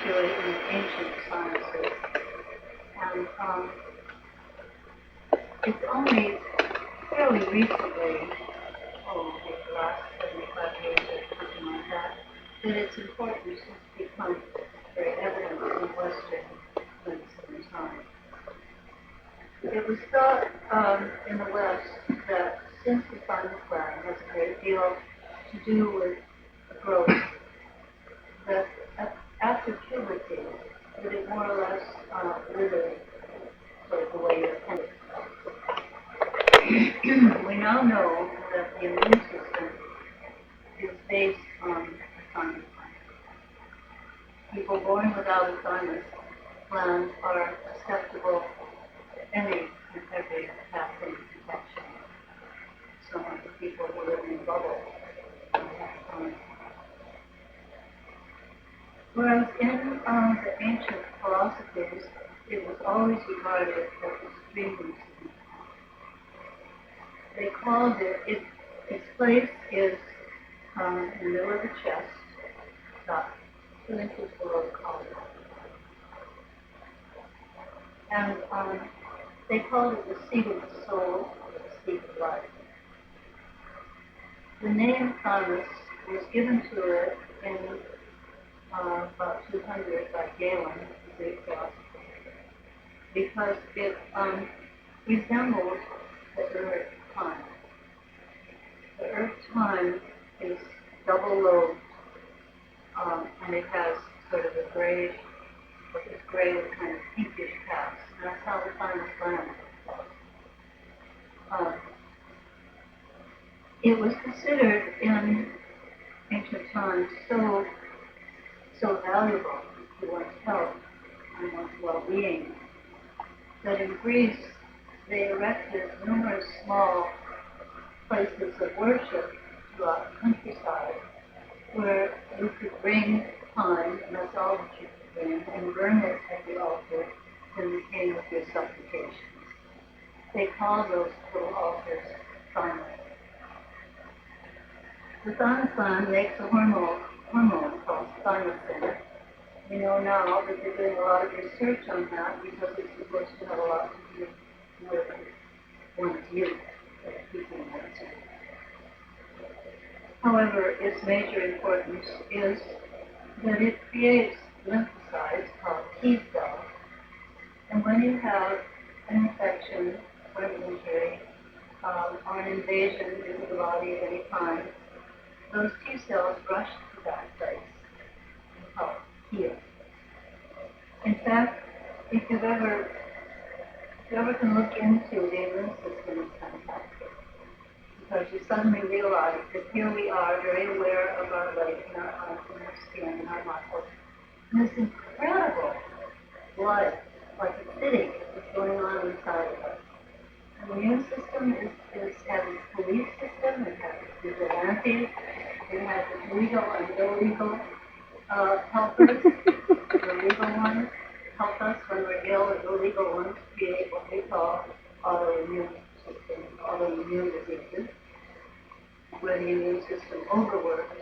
particularly in ancient sciences. And it's only fairly recently, maybe the last 75 years or something like that, that its importance has become very evident in Western medicine and science. It was thought in the West that since the thymus gland has a great deal to do with growth, that after puberty, that it more or less withered sort of the way you're intended. We now know that the immune system is based on the thymus gland. People born without a thymus gland are susceptible to any and every pathogen infection. Some of the people who live in bubbles don't have thymus. Whereas in the ancient philosophies, it was always regarded as extremely significant. They called its place is in the middle of the chest, about 2 inches below the collarbone. And they called it the seat of the soul, or the seat of life. The name thymus was given to it in about 200 by Galen, the Greek philosopher, because it resembles the earth time. The earth time is double-lobed, and it has sort of a grayish, what is gray with kind of pinkish cast. And that's how the thymus gland was. It was considered in ancient times so valuable to one's health and one's well-being that in Greece they erected numerous small places of worship throughout the countryside where you could bring thyme, and that's all that you could bring, and burn it at the altar when you came with your supplications. They call those little altars thymus. The thymus gland makes a hormone called thymosin. We know now that they're doing a lot of research on that because it's supposed to have a lot to do with one's youth, keeping one's youth. However, its major importance is that it creates lymphocytes called T cells. And when you have an infection or an injury or an invasion into the body at any time, those T cells rush to that place and help heal. In fact, if you ever can look into the immune system, it's fantastic. Because you suddenly realize that here we are, very aware of our leg and our eyes and our skin and our muscles. And this incredible blood, like a city, is going on inside of us. And the immune system has its police system, it has its vigilantes, it has its legal and illegal helpers. The legal ones help us when we're ill, and the illegal ones create what we call autoimmune diseases, where the immune system overworks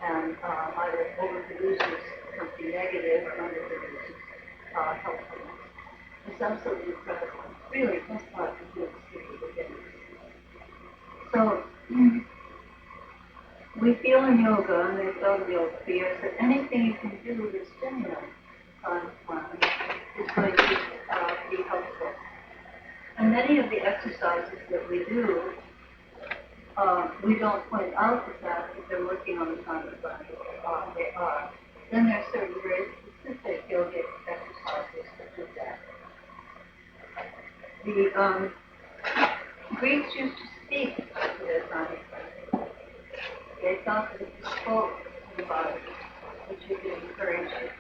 and either overproduces something negative or underproduces helpfulness. It's absolutely incredible. Really, that's not to do with the So, we feel in yoga, and they've done yoga for years, that anything you can do to stimulate the thymus gland is going to be helpful. And many of the exercises that we do, we don't point out the fact that they're working on the thymus gland. They are. Then there are certain very specific yogic exercises that do that. The Greeks used to speak to their thymus gland. They thought that if you spoke to the body, that you could encourage it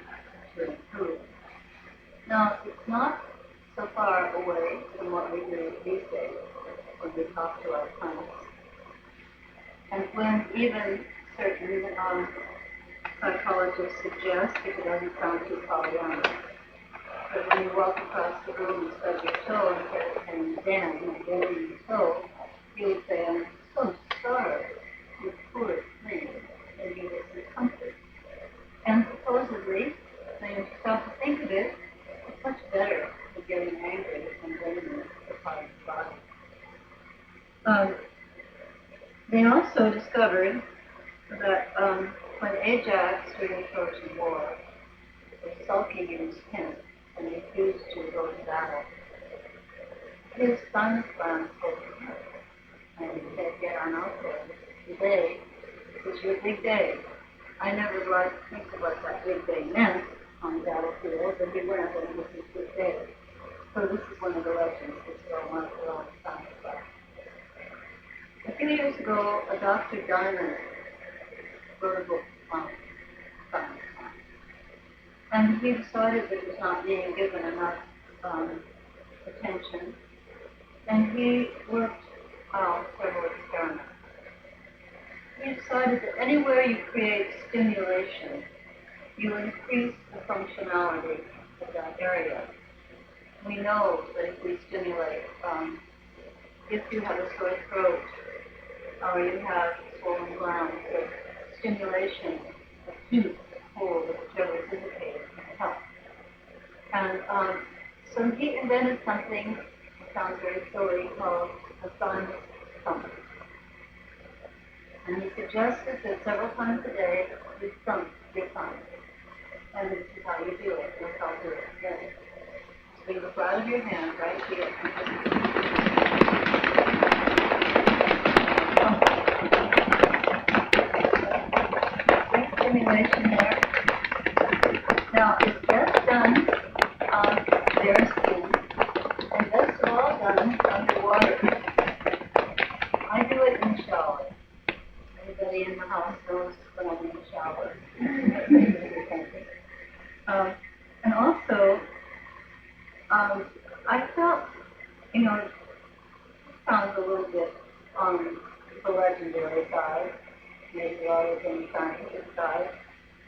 to improve. Now, it's not so far away from what we do these days when we talk to our thymus. And when even certain psychologists suggest, if it doesn't sound too Pollyanna, that when you walk across the room and stub your toe and get a pain then and then in your toe, you would say, I'm so sorry, you poor thing, and you get some comfort. And supposedly, things And if you stop to think of it, it's much better for getting angry than blaming the part of the body. They also discovered that when Ajax during the Trojan War was sulking in his tent and refused to go to battle, his thymus glands opened up. And he said, get on out there. Today is your big day. I never liked to think of what that big day meant on the battlefield, but he went and it was his big day. So this is one of the legends that's going on for a long time. A few years ago, a Dr. Diamond wrote a book on science. And he decided that it was not being given enough attention. And he worked out several experiments. He decided that anywhere you create stimulation, you increase the functionality of that area. We know that if we stimulate, if you have a sore throat or you have swollen glands, that stimulation of heat, cold, whichever is indicated, can help. And so he invented something that sounds very silly called a thymus pump. And he suggested that several times a day you thump your thumb. And this is how you do it. And I'll do it again. So you look out of your hand right here. Big stimulation there. Now it's best done on bare skin and best of all done underwater. I do it in the shower. Everybody in the house knows when I'm in the shower. And also, I felt, it sounds a little bit on the legendary side, maybe rather than the scientific side.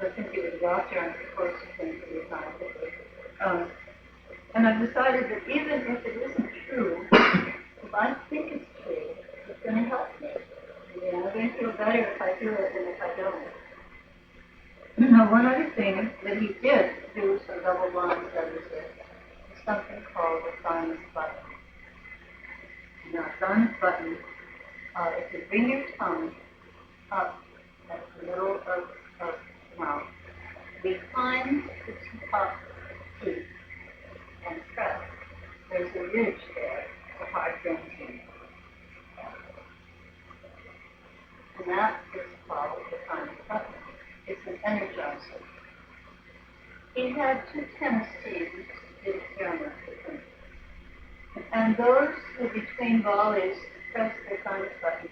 But since he was a doctor, I'm supposed to think to be scientific. And I've decided that even if it isn't true, if I think it's true, it's going to help me. I'm going to feel better if I do it than if I don't. Now, one other thing that he did do some double-blind studies with is something called the thymus button. Now, thymus button, if you bring your tongue up at the middle of the mouth, behind the top teeth, and press, there's a ridge there, a hard dentine. And that is called the thymus button. It's an energizer. He had two tennis teams did experiments with him. And those who between volleys pressed their thymus button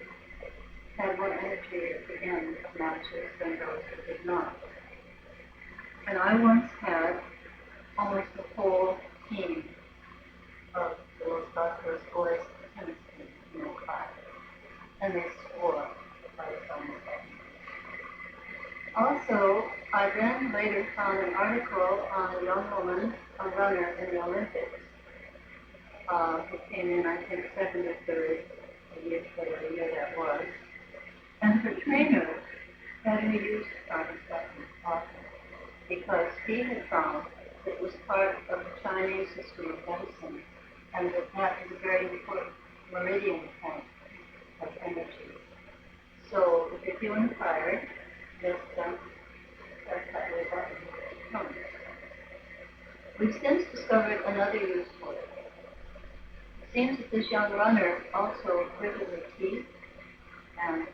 had more energy at the end of matches than those who did not. And I once had almost the whole team of the Los Gatos boys tennis team in the class. And they swore by the thymus button. Also, I then later found an article on a young woman, a runner in the Olympics, who came in, I think, 73rd, whatever year that was. And her trainer had her use the thymus button often because he had found that it was part of the Chinese history of medicine and that is a very important meridian point of energy. So if you're feeling tired, just press that little button. We've since discovered another use for it. It seems that this young runner also gritted her teeth and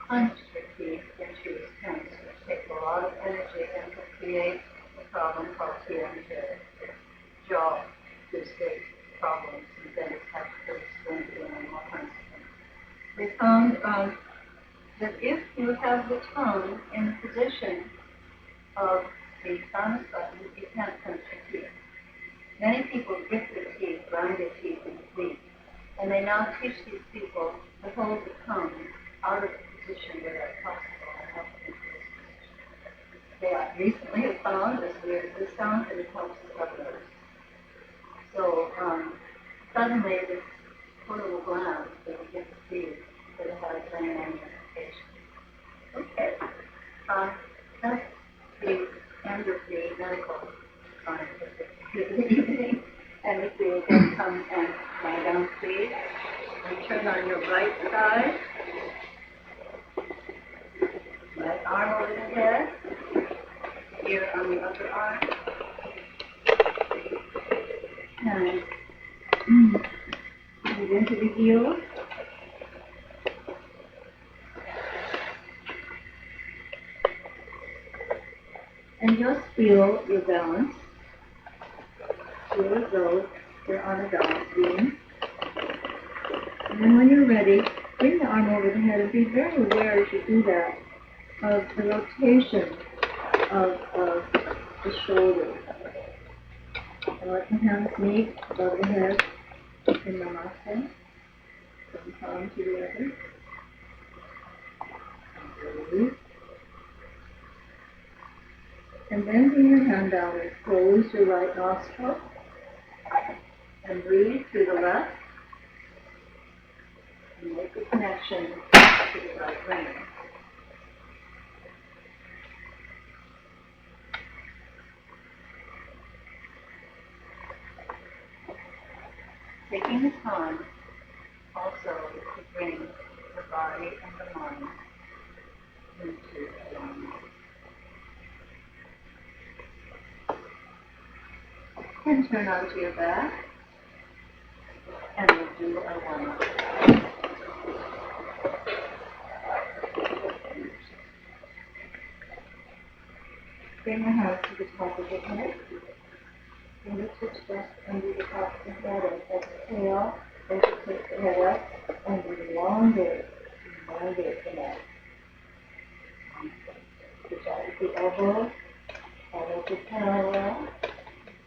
clenched her teeth when she was tense, which takes a lot of energy and can create a problem called tearing the jaw, gives great problems, and then it's actually splintering and all kinds of things. We found that if you have the tongue in the position of the thymus button, you can't clench your teeth. Many people grit their teeth, grind their teeth, and sleep. And they now teach these people to hold the tongue out of the position where that's possible and help them into this position. They recently have found, as weird as this sounds, that it helps the others. So suddenly this portable gland that we get to see that it has many ramifications. Okay, that's the end of the into the evening. And if you again come and lie down, please, and turn on your right side. Right arm over the head. Here on the upper arm. And move into the heels. And just feel your balance. Feel as though you're on a balance beam. And then when you're ready, bring the arm over the head and be very aware as you do that of the rotation of the shoulders. And let the hands meet above the head in Namaste. From palm to the other. And breathe. And then bring your hand down and close your right nostril. And breathe through the left. And make the connection to the right brain. Taking the time also to bring the body and the mind into alignment. And turn onto your back, and we'll do our warm-up. Bring your hands to the top of the head. Fingertips just under the top of the head, and exhale as you take the head up and elongate the neck. Reach out with the elbows, elbows are parallel,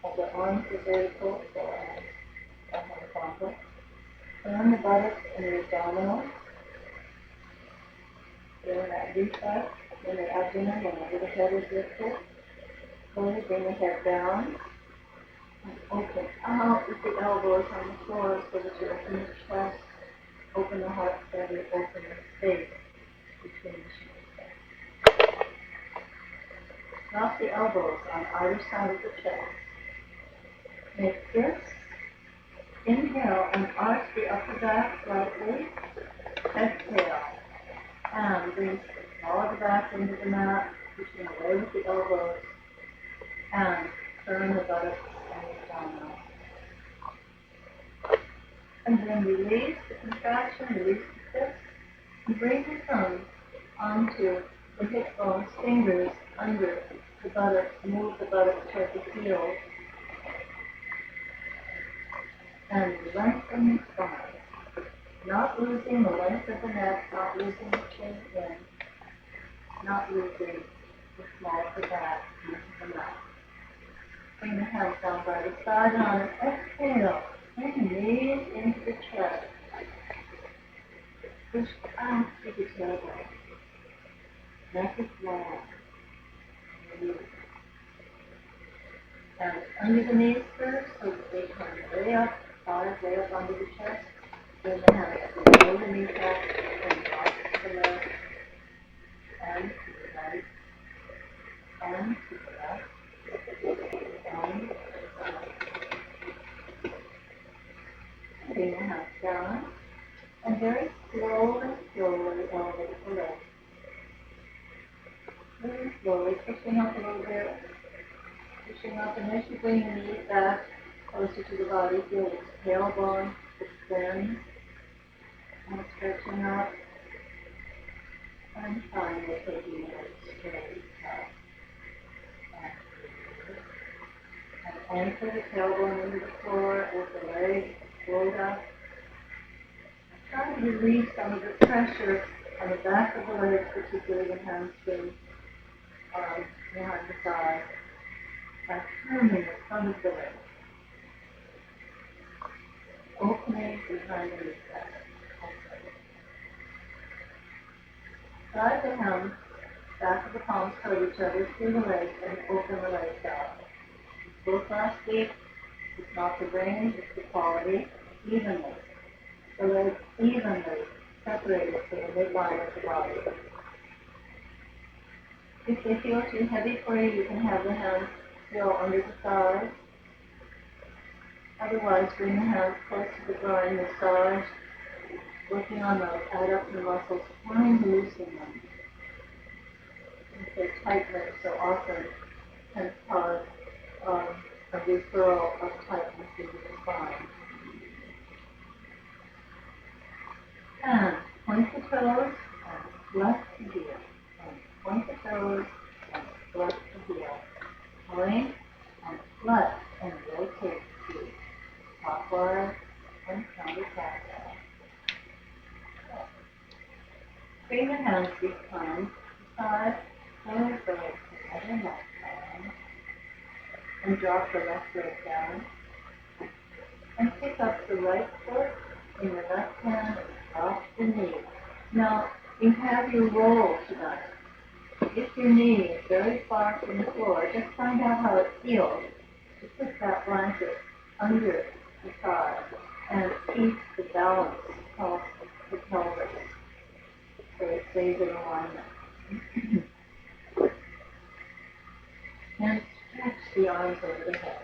of the arms are vertical, so horizontal. Turn the buttocks and your abdominals. Feel that reflex in the abdomen whenever the head is lifted. Slowly bring the head down. And open out with the elbows on the floor so that you open the chest, open the heart center, open the space between the shoulders. Drop the elbows on either side of the chest. Make this. Inhale and arch the upper back slightly. Exhale. And bring the small of the back into the mat, pushing away with the elbows. And turn the buttocks and the abdominal. And then release the contraction, release the fist, and bring the thumb onto the hip bones, fingers under the buttocks, move the buttocks toward the heels, and lengthen the spine. Not losing the length of the neck, not losing the chin in, not losing the small of the back into the mouth. Bring the hands down by the side on an exhale. Bring the knees into the chest. Push out to the tailbone. Neck is long. Release. And under the knees first, so that they come way up, thighs way up under the chest. Bring the hands below the kneecap and drop to the left, and to the right, and to the left, and to the right. Bring the hands down, and very slowly elevate the legs. Very slowly, pushing up a little bit, pushing up, and as you bring the knees back closer to the body, feel the tailbone extend, and stretching up, and finally taking it straight up. And anchor the tailbone into the floor as the legs float up. Try to release some of the pressure on the back of the legs, particularly the hamstrings, behind the thigh, by turning the front of the legs, opening behind the kneecap. Slide the hands, back of the palms toward each other through the legs, and open the legs out. Both last week, it's not the range, it's the quality, evenly. The legs evenly separated from the midline of the body. If they feel too heavy for you, you can have the hands still under the thighs, Otherwise, bring the hands close to the groin, massage, working on those adductor muscles, trying to loosen them. If they tighten it so often, can cause a referral of tightness into the spine. And point the toes and flex the heel. And point the toes and flex the heel. Point and flex and rotate the feet. Clockwise and counterclockwise. Bring the hands behind the side, pull the legs together, left hand, and drop the left leg down. And pick up the right foot in your left hand and drop the knee. Now, you have your roll tonight. If your knee is very far from the floor, just find out how it feels to put that blanket under the thigh and keep the balance of the pelvis so it stays in alignment. And stretch the arms over the head.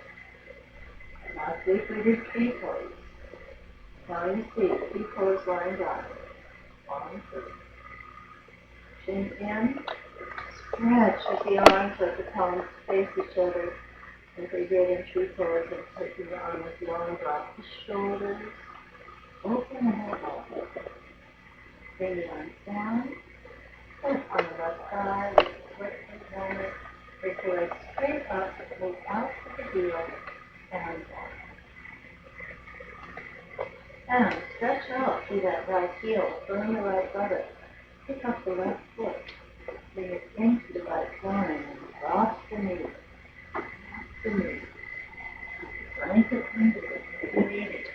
Now sleep with your tree pose. Now you see tree pose lying down. Arms through. Chin in. Stretch as the arms of the palms face each other as they get in tree pose and taking the arms long, drop the shoulders. Open the head up. Bring the arms down. Foot on the left side with the foot in the moment. Break the legs straight up, move out to the heel, and down. And stretch out through that right heel, burn the right buttock. Pick up the left foot, bring it into the right groin, and drop the knee. Drop the knee. Blanket under it if you need it.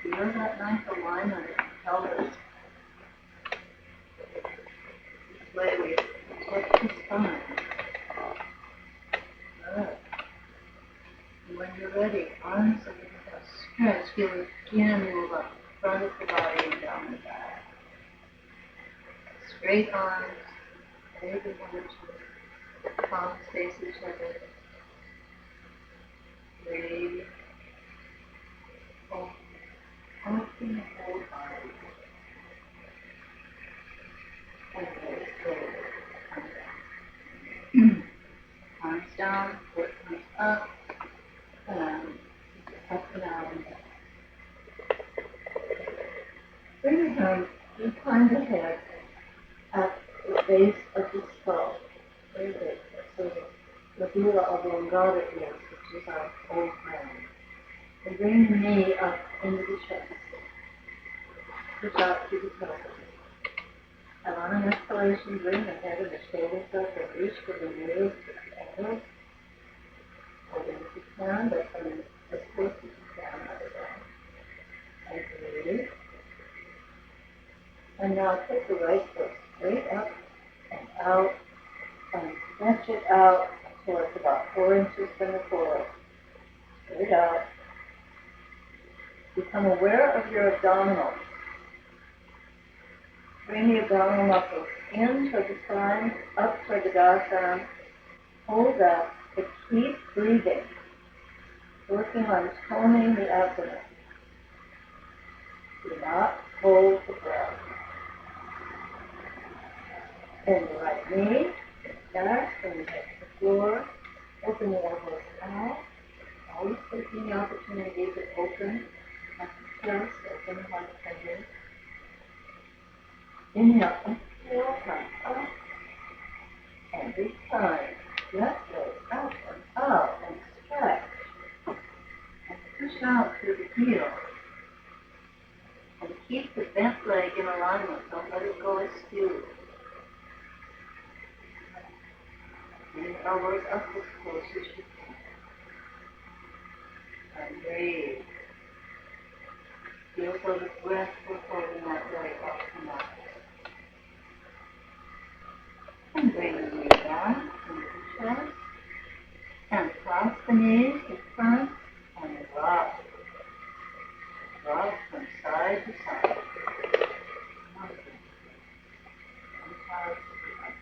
Feel that nice alignment of the pelvis. This way we touch the spine. Good. And when you're ready, arms over the head. Stretch. Feel it again move up the front of the body and down the back. Straight arms, big energy, palms face each other. Breathe. Open the whole body. And very slowly come down. Arms down, foot comes up, and up and down. Bring your hands behind the head at the base of the skull. Very big. So the medulla oblongata is, which is our old friend. And bring the knee up into the chest. Push out to the pelvis. And on an exhalation, bring the head and the shoulders up and reach for the knees, the elbows. Hold in if you can, but come as close as you can out of that. And breathe. And now take the right foot straight up and out and stretch it out until it's about 4 inches from the floor. Straight out. Become aware of your abdominals. Bring the abdominal muscles in toward the spine, up toward the diaphragm. Hold that, but keep breathing. Working on toning the abdomen. Do not hold the breath. Bend the right knee, back, bring the head to the floor. Open the elbows out. Always taking the opportunity to open at the chest, open the heart fingers. Inhale, exhale, come up. And this time, left leg up and up and stretch. And push out through the heel. And keep the bent leg in alignment. Don't let it go askew. Bring the elbows up as close as you can. And breathe. Feel for the breath we're holding that leg off the mat. And bring the knee down into the chest. And cross the knees in front and rock. Rock from side to side. One side to the other.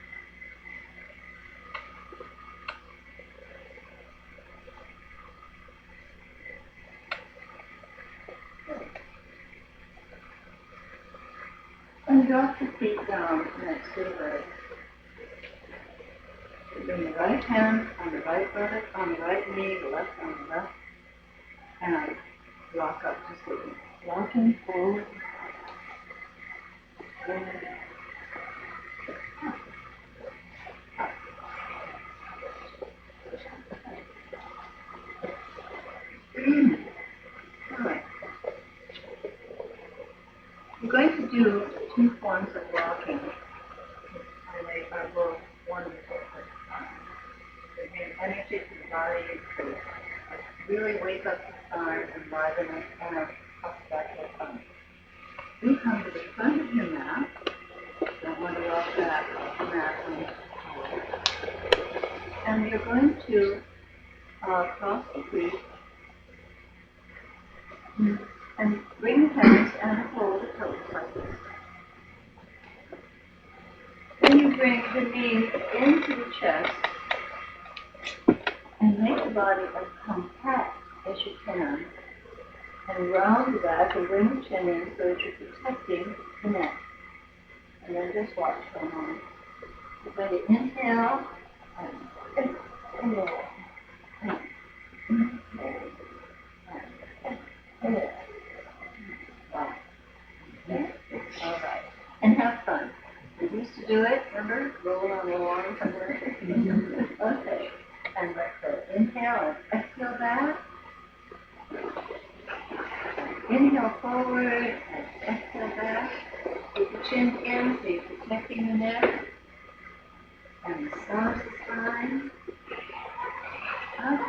you drop the feet down next to the leg, you bring the right hand on the right buttock, on the right knee, the left on the left, and rock up to sleep. Rocking forward. Alright. We're going to do 2 forms of rocking. And they are both wonderful for they bring energy to the body to really wake up the spine and liven it and up back your tongue. You come to the front of your mat. Don't want to rock back off the mat. And you're going to cross the feet and bring the hands and hold the toes like this. Then you bring the knees into the chest and make the body as compact as you can. And round the back and bring the chin in so that you're protecting the neck. And then just watch for a moment. You're going to inhale and exhale. All right. And have fun. We used to do it, remember? Roll on the lawn somewhere. Okay. And let's go. Inhale and exhale back. Inhale forward and exhale back. Keep the chin in so you're protecting the neck. And massage the spine. Up.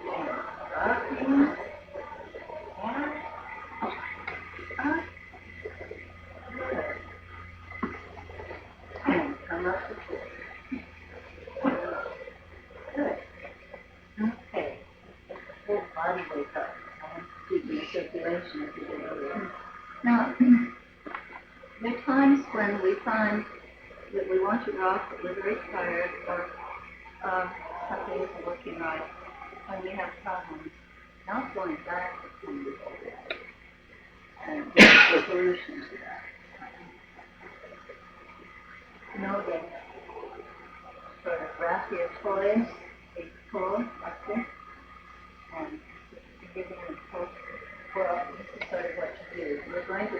And rocking. Down. Up. Good. And come up to floor. Good. Okay. Whole body wake up. Keeping the circulation as you get over. Now, there are times when we find that we want to rock, but we're very tired, or something isn't working right, and we have problems. Not going back to coming forward. And there's a solution to that. Know that sort of wrap your toys, a pull like this, and give them a pull. Well, this is sort of what you do. You're going to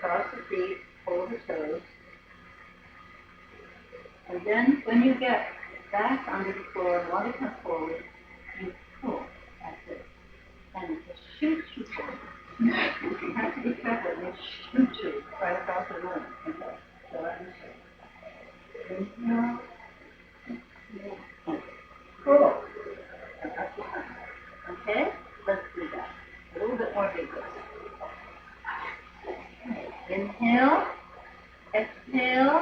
cross the feet, hold the toes, and then when you get back onto the floor and want to come forward, you pull like this. And it just shoots you forward. You have to be careful, it shoots you right across the room. Okay, so let me show you. Inhale, exhale, and pull. And up your tongue. Okay? Let's do that. A little bit more vigorous. Okay. Inhale, exhale,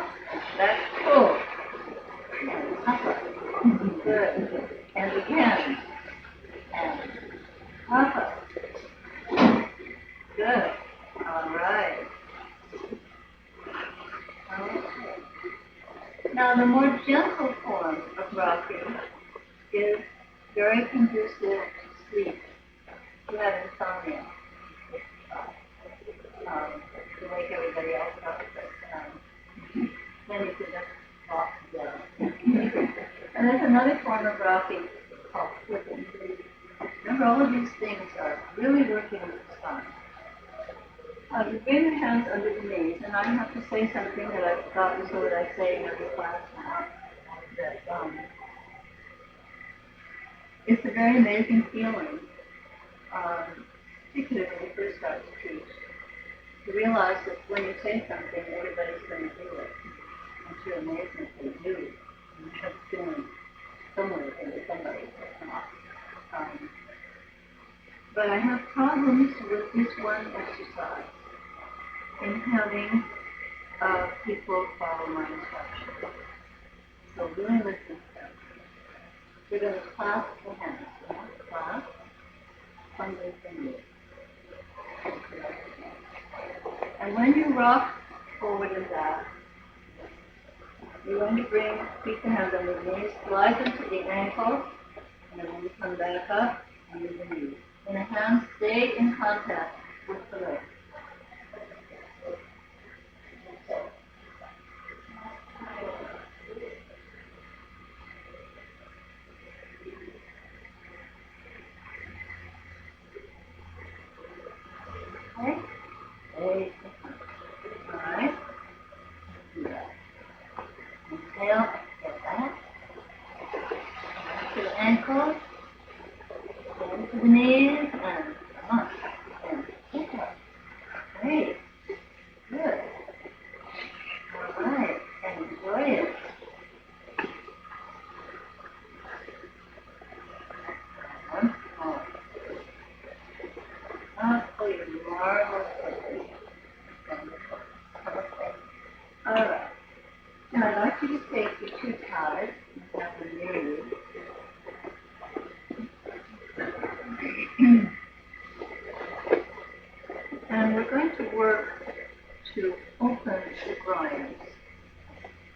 back pull. And up. Good. And again. And up. Good. All right. Okay. Now the more gentle form of rocking is very conducive to sleep. If you have insomnia, to wake everybody else up, but then you can just rock together. And there's another form of rocking called flipping. Remember, all of these things are really working with the spine. You bring your hands under the knees, and I have to say something that I thought was what I say in every class now. That it's a very amazing feeling, particularly when you first start to teach, to realize that when you say something, everybody's going to do it. And to amazement, they do. And you have feeling somewhere in somebody that's not. But I have problems with this one exercise in having people follow my instructions. So really listen to them. You're going to clasp the hands. Clasp, underneath the knee. And when you rock forward and back, you're going to keep the hands under the knees, slide them to the ankles, and then you come back up under the knees. And the hands stay in contact with the legs. to the knees and up and kick up. Great. Good. All right. Enjoy it. Once more. Absolutely marvelous. Wonderful. Okay. All right. Now I'd like you to take your two ties and have them near you. And we're going to work to open the groins.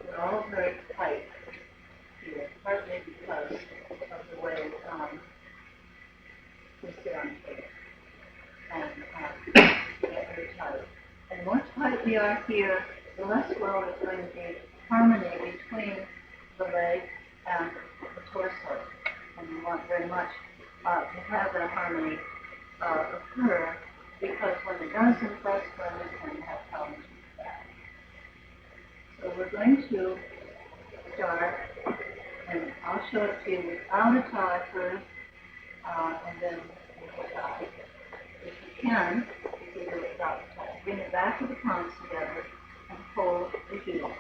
They're all very tight here, partly because of the way we sit on here. And they're very tight. And the more tight we are here, the less well there's going to be harmony between the leg and the torso. And we want very much to have that harmony occur, because when it doesn't, that's when we can have problems with that. So we're going to start, and I'll show it to you without a tie first, and then with a tie. If you can, you can do it without a tie. Bring the back of the palms together and hold the heel.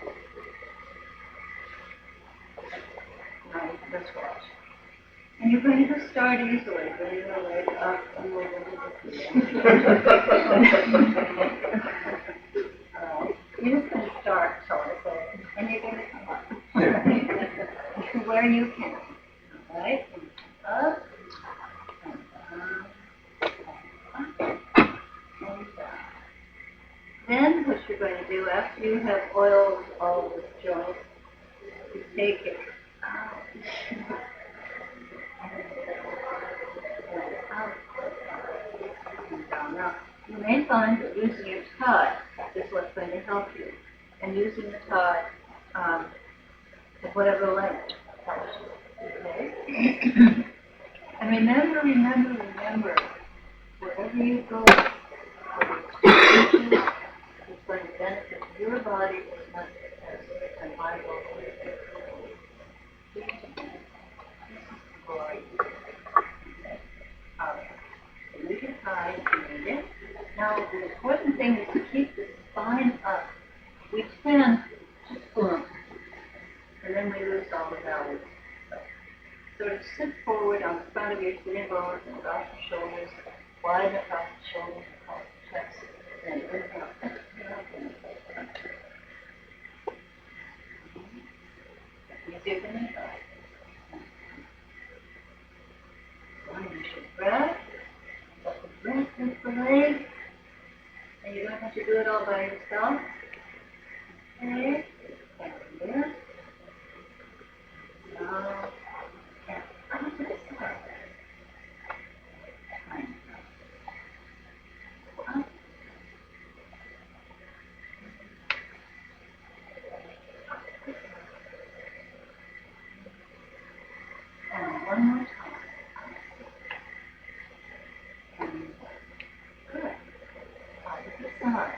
Now let's watch. And you're going to start easily, bring your leg up and move into the heel. You're just going to start, and you're going to come up. To where you can. All right? Up, and down, and up, and down. Then what you're going to do, after you have oiled all the joints, you take it out. Now, you may find that using your tie is what's going to help you, and using the tie at whatever length helps you. Okay? And remember, wherever you go, it's going to benefit your body as much as my body. This is the glory. So use your tie if you need it. Now, the important thing is to keep the spine up. We tend to squirm, and then we lose all the balance. So to sit forward on the front of your sitting bones and across the shoulders, widen across the shoulders, across the chest, and inhale, exhale, and easier than you thought. Use your breath. Let the breath lift the leg. And you don't have to do it all by yourself. Okay. And lift. Now, and up to the side. And up. And one more time. And good. Opposite side.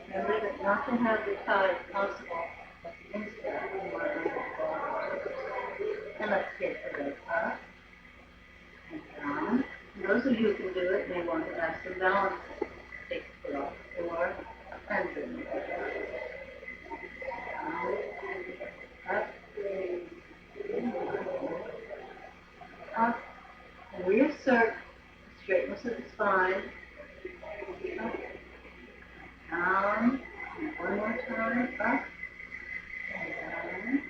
Remember that not to have the tie if possible at the inside when you are under the ball. And let's get the leg up and down. And those of you who can do it may want to add some balance. Take the foot off the floor and bring it back down. Up, and reassert the straightness of the spine. Up, down, and one more time, up, and down,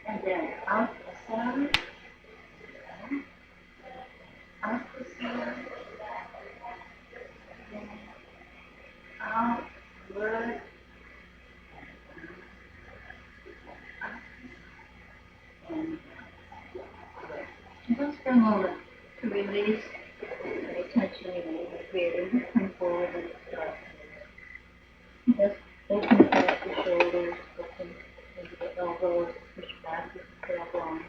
and then out the side, down, out the side, and out, good, and just for a moment to release any tension you may be creating, come forward and start. Just open across the shoulders, open into the elbows, push back with the tailbone.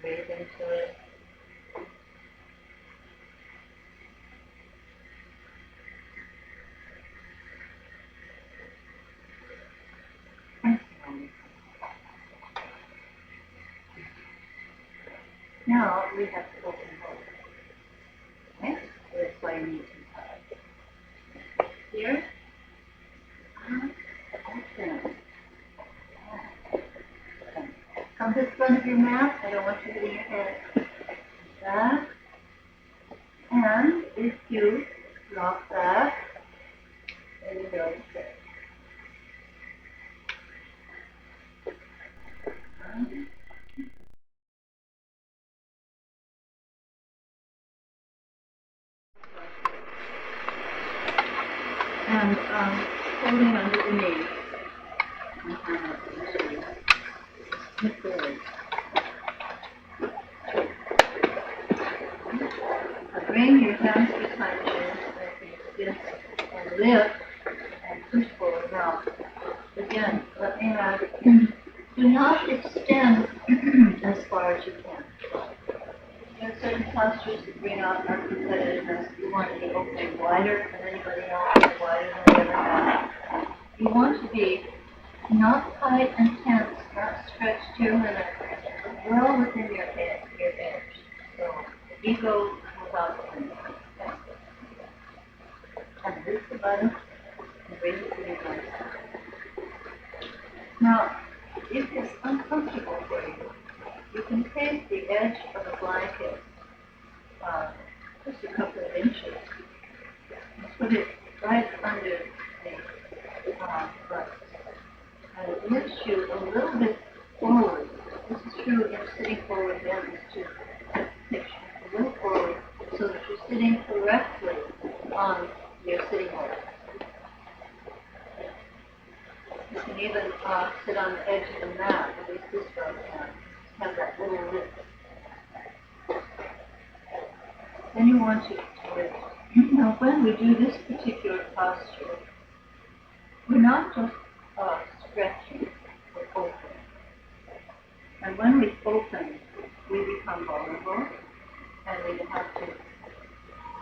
Breathe into it. Exhale. Now we have to open both. Okay? So that's why you need two sides. Here, open. Come to the front of your mat. I don't want you hitting your head. Back. And if you rock back, then you go to sit. And holding under the knee. Lift the legs. Bring your hands behind you, like this, and lift and push forward. Now, again, let me add, do not extend as far as you can. There are certain postures that bring out our competitiveness. You want to be opening wider than anybody else, wider than you ever have. You want to be not tight and tense, not stretched to your limit, but well within your edge. So, ego without limit. Okay? And lift the button and bring it to your right side. Now, if it's uncomfortable for you, you can take the edge of the blanket, just a couple of inches, and put it right under the butt. And it lifts you a little bit forward. This is true in sitting forward bend, too. Takes you a little forward so that you're sitting correctly on your sitting board. You can even sit on the edge of the mat, at least this way can. Have that little lift. Then you want to lift. Now when we do this particular posture, we're not just stretching, we're opening. And when we open, we become vulnerable, and we have to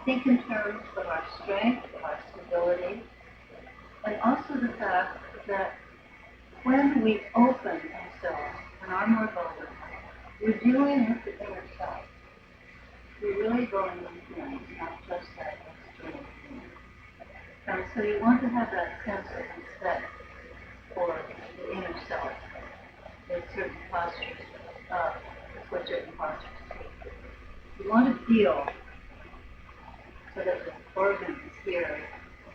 think in terms of our strength, of our stability, and also the fact that when we open ourselves and are more vulnerable, we're dealing with the inner self. We're really going within, not just that external thing. And so you want to have that sense of respect for the inner self in certain postures, for certain postures. You want to feel so that the organs here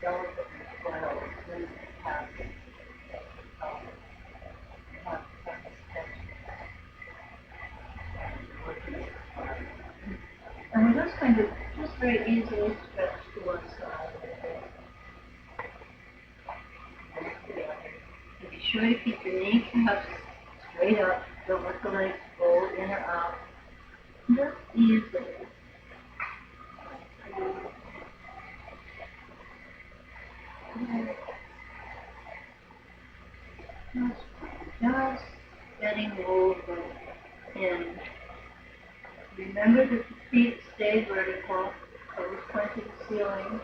delicately coiled when they have and we're just going to just very easily stretch to one side. And be sure to keep your kneecaps straight up. Don't let the legs fold in or out. Just easily. Just getting over in. Remember that the feet stay vertical, toes point to the ceiling,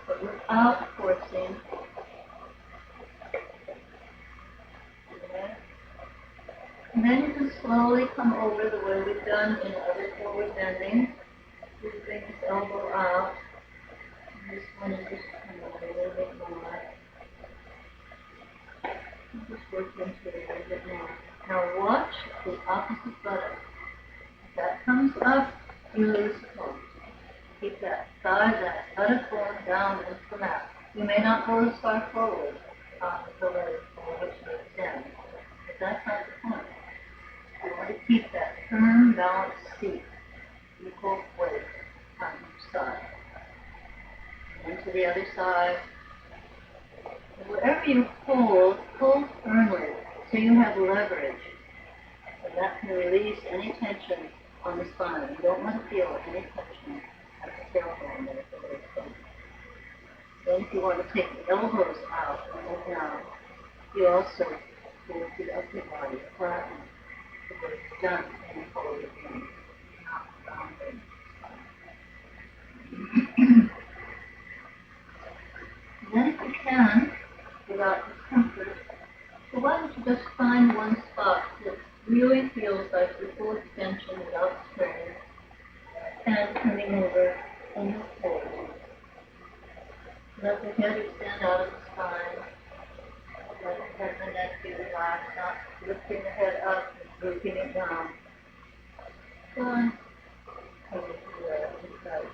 but without forcing. Okay. And then you can slowly come over the way we've done in other forward bending. You bring this elbow out. And this one is just come over a little bit more. Just work into it a little bit more. Now watch the opposite buttock. If that comes up, you lose pose. Keep that thigh, that buttock bone down into the mat. You may not go as far forward the leg for which you extend, but that's not the point. You want to keep that firm, balanced seat, equal weight on each side. And to the other side. And wherever you hold firmly so you have leverage. And that can release any tension on the spine. You don't want to feel any tension at the tailbone or the waistbone. Then if you want to take the elbows out and go down, you also hold the upper body flat and the work done and hold it in, not rounding. Then if you can, without discomfort, so why don't you just find one spot that really feels like your full extension without strain, rolling over and you fold. Let the head extend out of the spine. Let the head and the neck be relaxed, not lifting the head up and drooping it down. One, coming to the inside.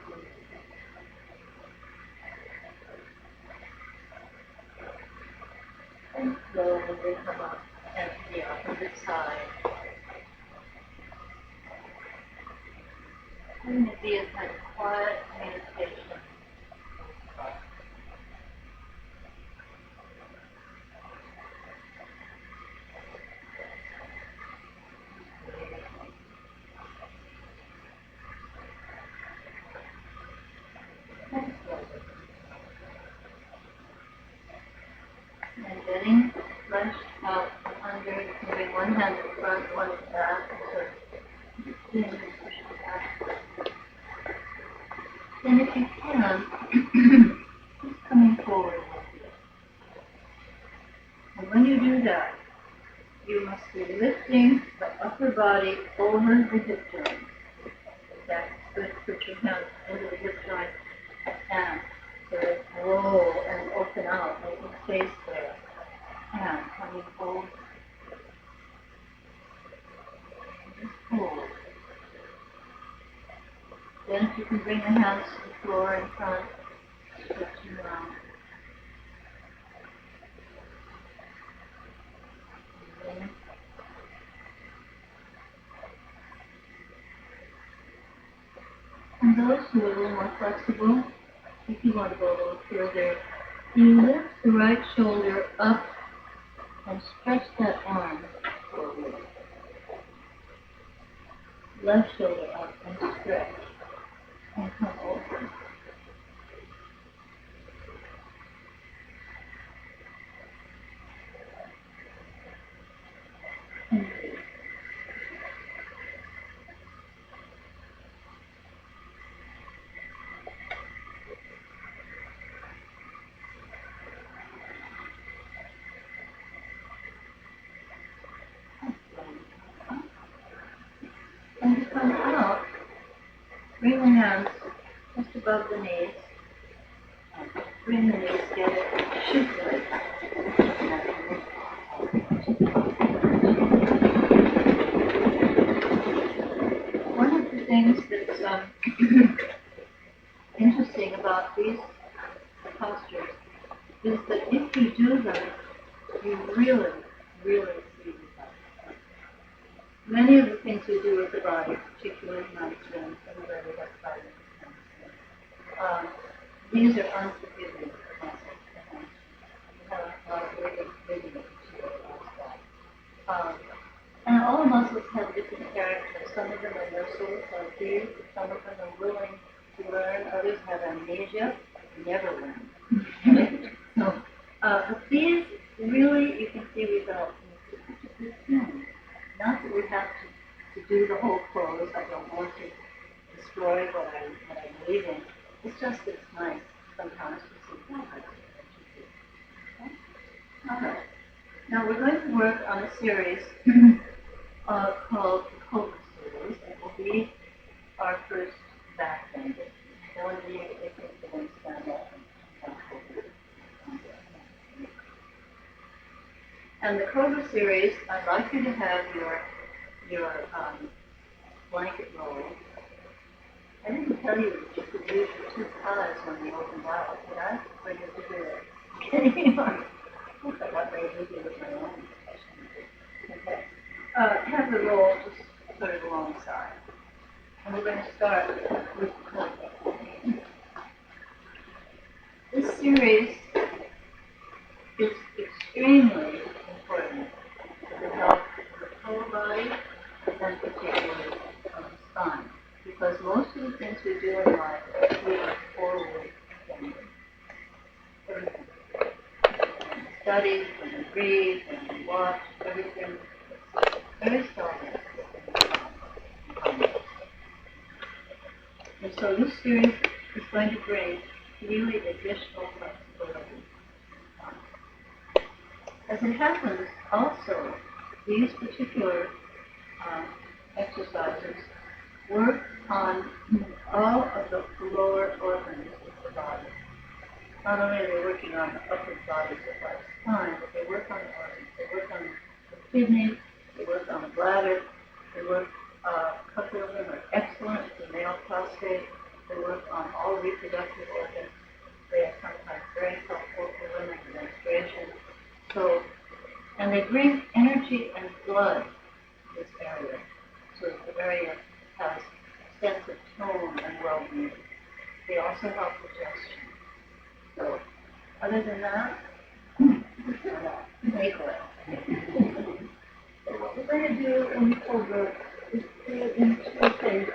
And slowly come up and to the opposite side. And it be a kind of quiet meditation. And getting flushed out from under, you can bring one hand in front, one in back, so then you push it back. Then if you can, just coming forward with you. And when you do that, you must be lifting the upper body over the hip joint. That's good. Put your hands under the hip joint and sort of roll and open out, making space there. And coming forward. Just hold. Then if you can bring the hands to the floor in front, stretching around. And those who are a little more flexible, if you want to go a little further, you lift the right shoulder up and stretch that arm forward. Left shoulder up and stretch. And come over. And release. And to come out, bring the hands just above the knees. And bring the knees together. Shoot the legs. One of the things that's interesting about these postures is that if you do them, you really, really see results. Many of the things we do with the body, particularly mindfulness, everybody has body. These are unforgiving muscles. You have a lot of living material outside. And all muscles have different characters. Some of them are merciless, like these. Some of them are willing to learn. Others have amnesia, never learn. Okay? So, but these, really, you can see results. It's such a good thing. Not that we have to do the whole clothes. I don't want to destroy what I believe in. It's just that it's nice sometimes to see, oh, that's what you do. Okay? All right. Now we're going to work on a series called the Cobra series. It will be our first back bend. That would be if you can stand up and And the Cobra series, I'd like you to have your blanket roll. I didn't tell you that you could use your two thighs when you opened out, did I? For you to do it. I forgot what I did with my own. Okay. Have the roll just sort of alongside. And we're going to start with Cobra. This series is extremely important for the health of the whole body and particularly of the spine. Because most of the things we do in life we are forward bending. Everything. When we study, when we breathe, when we watch, everything is very solid. And so this series is going to bring really additional flexibility. As it happens, also, these particular exercises work on all of the lower organs of the body. Not only are they working on the upper body of the spine, but they work on the organs. They work on the kidneys, they work on the bladder, they work, a couple of them are excellent, the male prostate, they work on all reproductive organs. They are sometimes very helpful for women in menstruation. So, and they bring energy and blood to this area. So the area has a sense of tone and well-being. They also help digestion. So, other than that, make it. So what we're going to do in the Cobra is do it in two phases.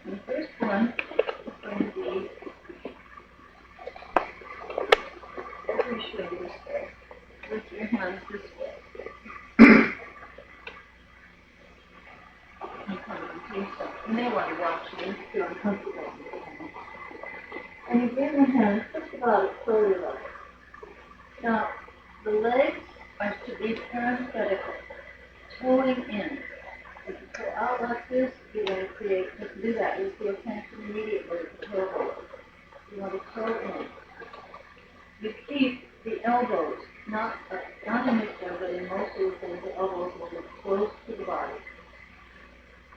The first one is going to be, let me show you this way. Lift your hands this way. And come and do something. You may want to watch me if you're uncomfortable. And you bring the hands just about at shoulder level. Now, the legs are to be parenthetical, toeing in. If you pull out like this, you're going to create, if you do that, you'll feel tension immediately at the tailbone. You want to toe in. You keep the elbows, not in this one, but in most of the things, the elbows will be close to the body.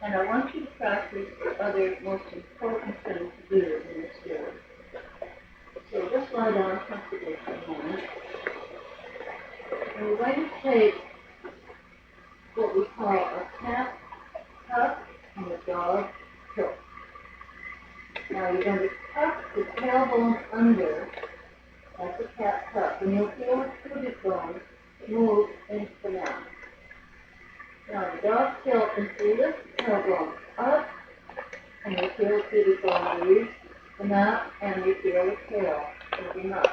And I want you to practice the other most important thing to do in this area. So just lie down comfortably for a moment. And we're going to take what we call a cat tuck and a dog tilt. Now you're going to tuck the tailbone under. That's a cat tuck. And you'll feel the pubic bone move into the mat. Now the dog tilt is to lift the tailbone up, and you feel the pubic bone leave the mat, and you feel the tail moving up.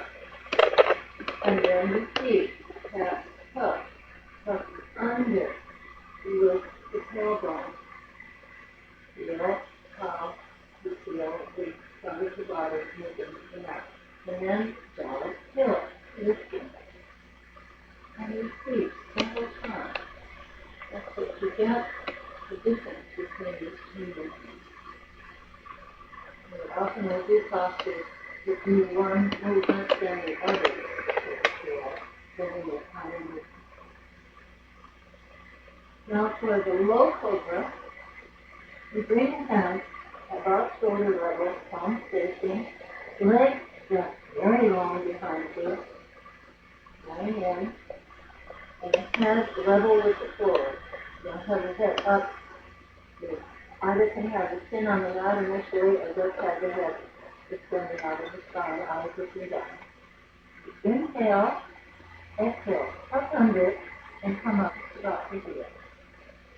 And then you keep cat tuck, tuck under. You lift the tailbone. Feel how you feel the front of the body moving to the mat. And then dog tilt, lifting. And you keep one more time. That's what you get, the difference between these two movements. Often we'll do postures that do one movement then the other. Then we will kind of move. Now for the low cobra, you bring your hands about shoulder level, palm facing, legs stretched very long behind you, lying in, and the head level with the floor. You'll have the head up. You either can have the chin on the mat initially, or just have the head extending out of the spine, eyes looking down. Inhale, exhale, tuck under it, and come up about to here.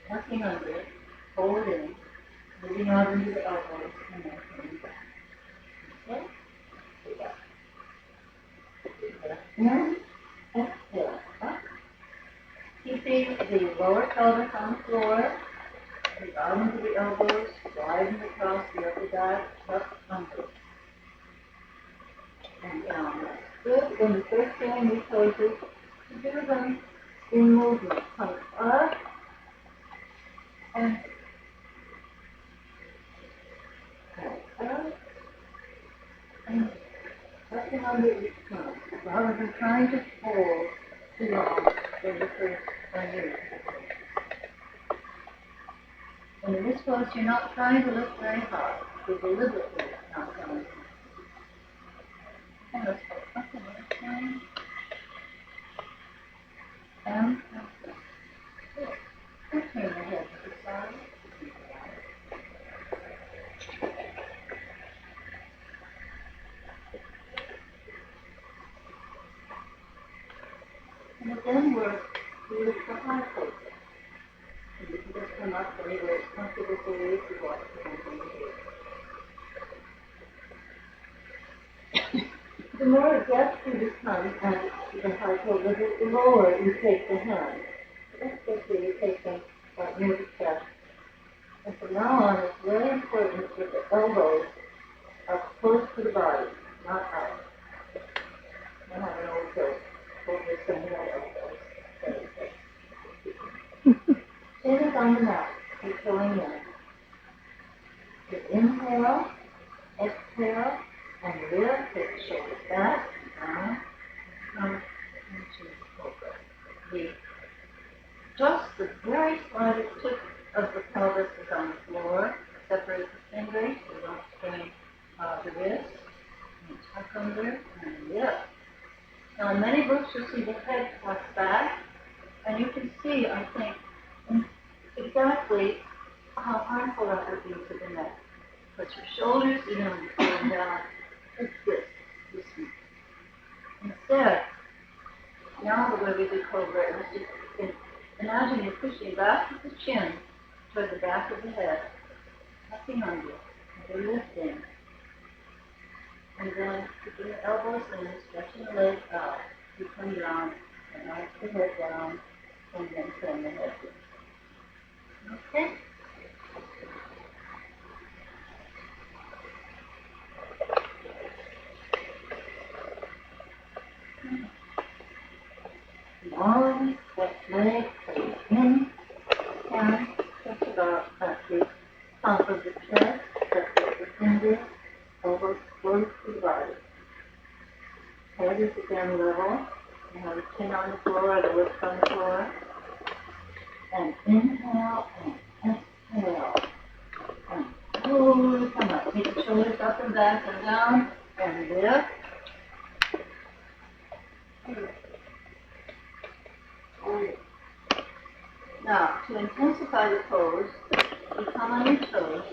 Tucking under it, hold in, moving out into the elbows, and then coming back. Okay? Sit up. In, exhale, up. Keeping the lower pelvis on the floor, move out into the elbows, widen across the upper back, tuck under. And down. That's good. Then the first thing we told you to do them in movement. Come up and up and tucking under each time. Rather than trying to hold too long in the first minute. And in this pose, you're not trying to lift very hard. You're deliberately not going to. And let's go up another time. And good. And turn the head to the side. And again, we lift the high cobra. And you can just come up anywhere it's comfortable for you to watch the hands on the head. The more it gets you become, and the high cobra, the lower you take the hands. Especially you take them right near the chest. And from now on, it's very important that the elbows are close to the body, not out. I have an old joke. Hold your finger elbows. Chin is on the mat. Keep going in. You inhale, exhale, and lift, take the shoulders back, down, come into cobra. Just the very slightest tip of the pelvis is on the floor. Separate the fingers so you don't strain the wrist. And tuck under and lift. Now in many books you'll see the head tucks back, and you can see, I think, exactly how harmful that would be to the neck. Put your shoulders, even when you're falling down, it's this one. Instead, now the way we do cobra is just imagine you're pushing back with the chin toward the back of the head, tucking under, and you're lifting. And then keeping the elbows in, stretching the legs out. You come down and arch the head down, and then turn the head in. Okay? Long, stretch legs, face in, and just about at the top of the chest, separate the fingers, elbows close to the body. Head is again level. You have the chin on the floor, the lips on the floor. And inhale and exhale. And slowly come up. Take the shoulders up and back and down. And lift. Now, to intensify the pose, you come on your toes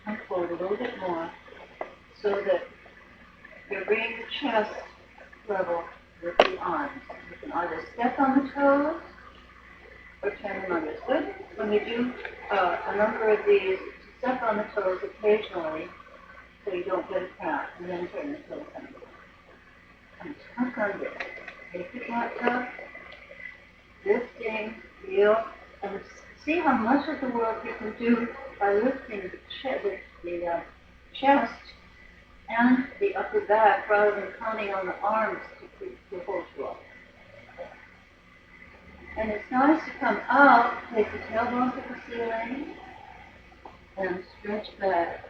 and forward a little bit more so that you're bringing the chest level with the arms. You can either step on the toes or turn them under. It's good when you do a number of these, to step on the toes occasionally so you don't get a cramp, and then turn the toes under. And tuck under. Take the cat tuck, lifting, feel, and see how much of the work you can do by lifting the chest and the upper back rather than counting on the arms to hold you up. And it's nice to come out, take the tailbone to the ceiling, and stretch back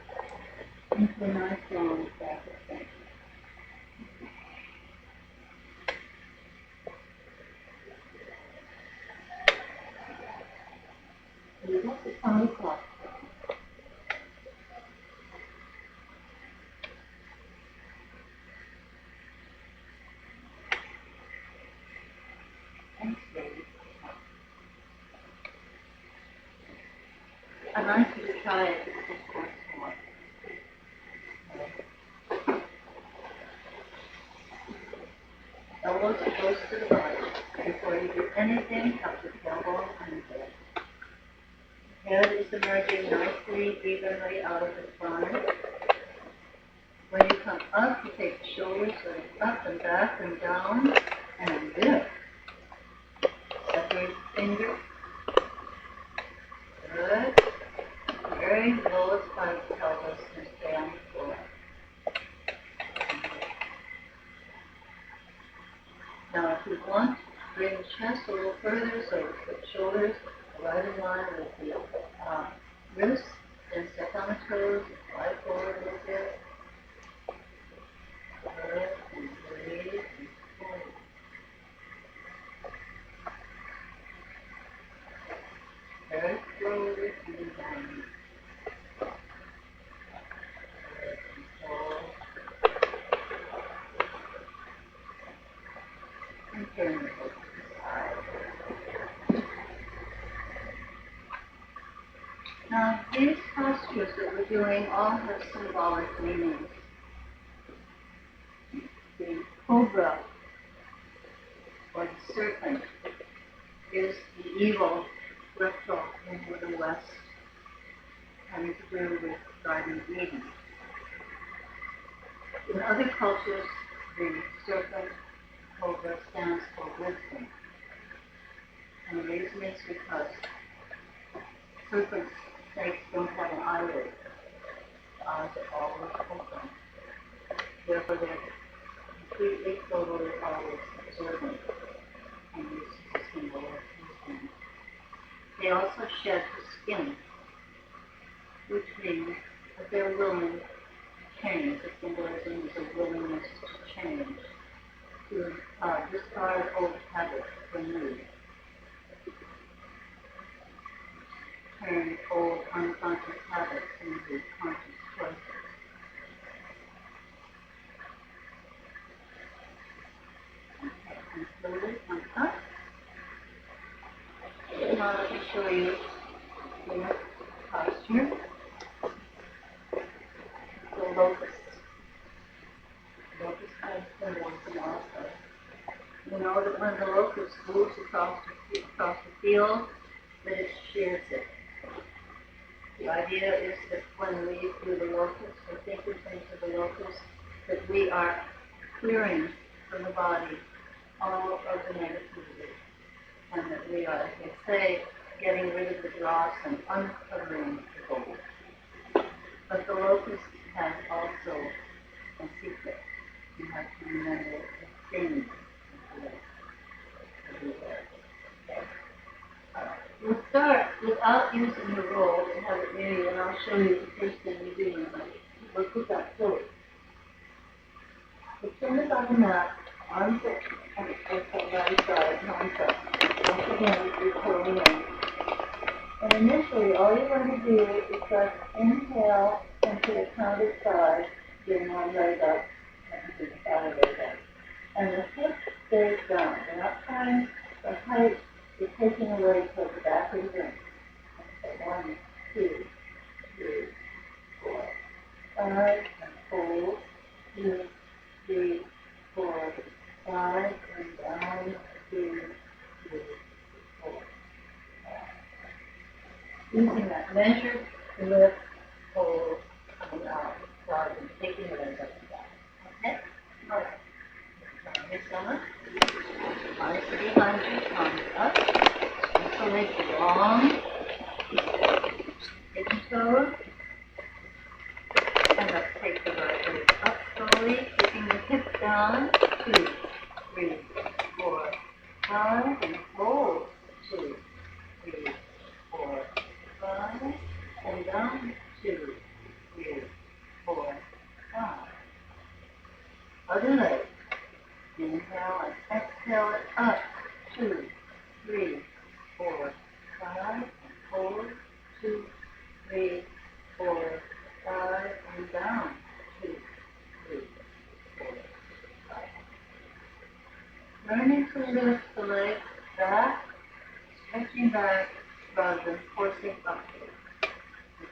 into a nice long back extension. You have to come across. And slowly. I'd like you to try it just once more. Elbows close to the body. Before you do anything, tuck the tailbone under. Head is emerging nicely, evenly out of the spine. When you come up, you take the shoulders up and back and down, and lift. Separate the fingers. Good. Very lowest part of the pelvis and stay on the floor. Now, if you want, bring the chest a little further so the shoulders are right in line with the wrists, then step on the toes, slide forward a little bit. Good, and breathe, and hold. Very slowly, and down. And turn the head to the side. Now, these postures that we're doing all have symbolic meanings. The cobra, or the serpent, is the evil reptile in the West, having to do with Garden of Eden. In other cultures, the serpent, cobra, stands for wisdom. And the reason is because serpents, snakes don't have an eyelid. The eyes are always open. Therefore, they're completely, totally, always observant. And this is a symbol of wisdom. They also shed the skin, which means but they're willing to change. The symbolism is a willingness to change, to discard old habits for new, turn old unconscious habits into conscious choices. Okay, and slowly come up. Now let me show you the next posture, the locust. Locust has symbolism also. You know that when the locust moves across the field, that it shears it. The idea is that when we do the locust, or think in terms of the locust, that we are clearing from the body all of the negativity, and that we are, as they say, getting rid of the dross and uncovering the gold. But the locust has also a secret. You have to remember the thing. We'll start without using the roll and have it near you, and I'll show you the first thing you do. We'll put that forward. So turn it on the mat, arms up, on the right side, hands up. Once again, you're pulling in. And initially, all you're going to do is just inhale into the counted 5, getting one leg up, and do the other leg up. And the hip stays down. You're not trying the height, you're taking away toward the back of the room. Okay, 1, 2, 3, 4, 5, and hold, 2, 3, 4, 5, and down, 2, 3, 4, 5. Using that measured lift, hold, and out, rather than taking it as up and down. Okay? All right. Your stomach. Eyes behind you, palms up. Stretch the legs long. Hidden toes. And let's take the right leg up slowly, keeping the hips down. 2, 3, 4, 5, and hold. 2, 3, 4, 5, and down. 2, 3, 4, 5. Other leg. Inhale and exhale it up. 2, 3, 4, 5, and hold. 2, 3, 4, 5, and down. 2, 3, 4, 5. Learning to lift the legs back, stretching back rather than forcing upward.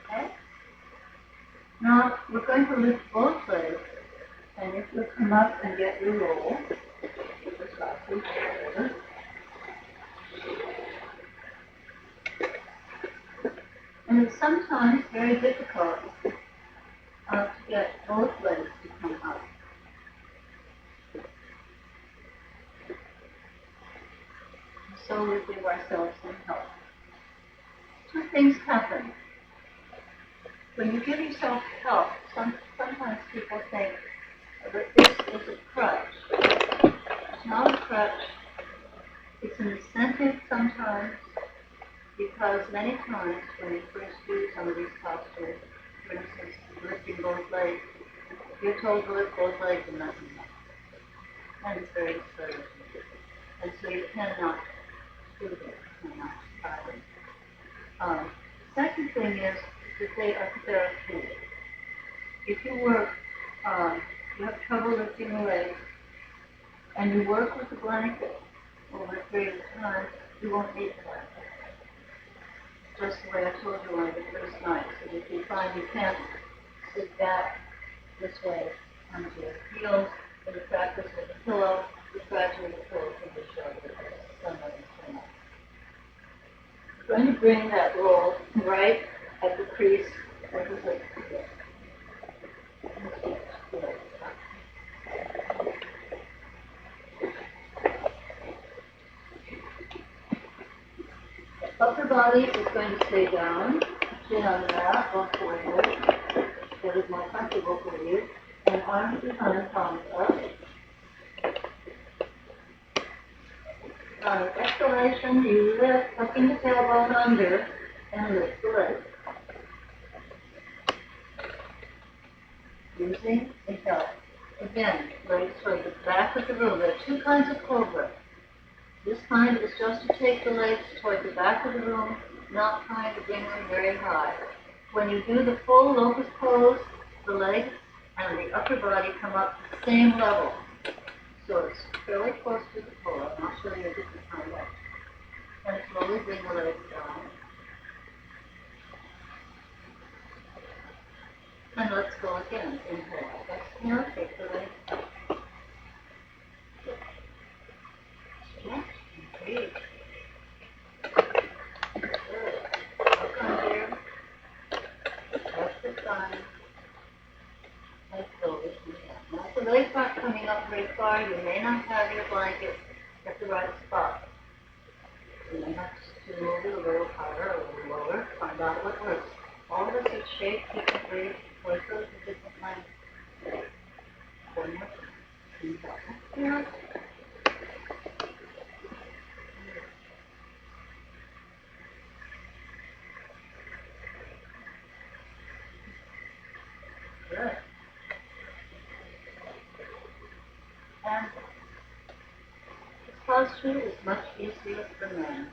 Okay? Now we're going to lift both legs, and if you come up and get your roll, keep the sausage together. And it's sometimes very difficult to get both legs to come up. So we give ourselves some help. Two things happen. When you give yourself help, sometimes people think that this is a crutch. It's not a crutch. It's an incentive sometimes, because many times when you first do some of these postures, for instance, lifting both legs, you're told to lift both legs and nothing else. And it's very discouraging. And so you cannot do this, you cannot try them. Second thing is that they are therapeutic. If you work, you have trouble lifting the legs, and you work with the blanket over a period of time, you won't need the blanket. Just the way I told you on the first night. So if you find you can't sit back this way onto your heels, and you practice with a pillow, you gradually the pillow from the shoulder. I'm going to bring that roll right at the crease of the hip. The upper body is going to stay down, chin on the mat, don't forward. That is more comfortable for you. And arms behind, palms up. On exhalation, you lift, tucking the tailbone under, and lift the leg. using the help. Again, legs toward the back of the room. There are two kinds of cobra. This kind is just to take the legs toward the back of the room, not trying to bring them very high. When you do the full locust pose, the legs and the upper body come up to the same level. So it's fairly close to the floor. And I'll show you a different kind of. And slowly bring the legs down. And let's go again. Inhale. Exhale. Take the legs up. Stretch and breathe. Good. Look under. That's the spine. And slowly come down. Now, if the legs aren't coming up very far, you may not have your blanket at the right spot. You may have to move it a little higher or a little lower. Find out what works. All of us are shaped differently. Voices are different lengths. One more time. Yeah. Good. And this posture is much easier for men.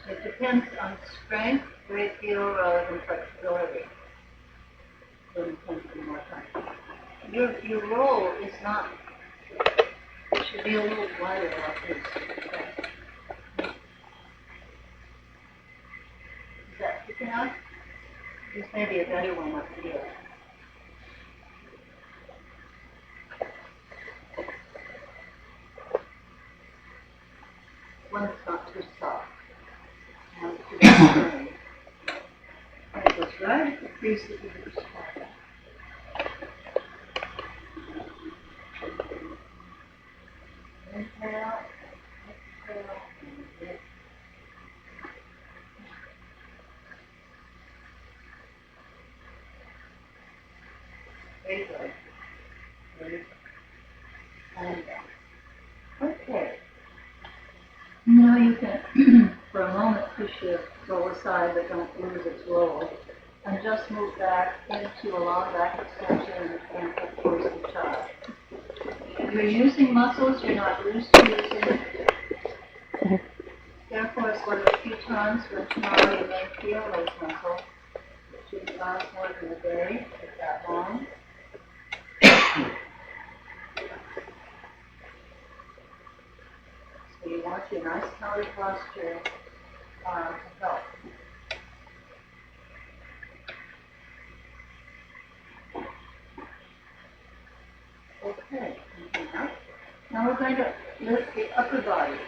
It depends on strength, great deal, rather than flexibility. So it tends to be more time. Your roll is not, it should be a little wider like this. Okay. Is that good enough? This may be a better one up here. One that's not too soft. And it goes right at the crease of the roof spine. Inhale, exhale, and lift. Very good. Very good. And down. Okay. Now you can, for a moment, push your roll aside, but don't lose its roll, and just move back into a long back extension and up towards the child. You're using muscles you're not used to using. Therefore, it's one of the few times when tomorrow you may feel those muscles. It shouldn't last more than a day, if that long. So you want your nice counter posture to help. Okay, now we're going to lift the upper body.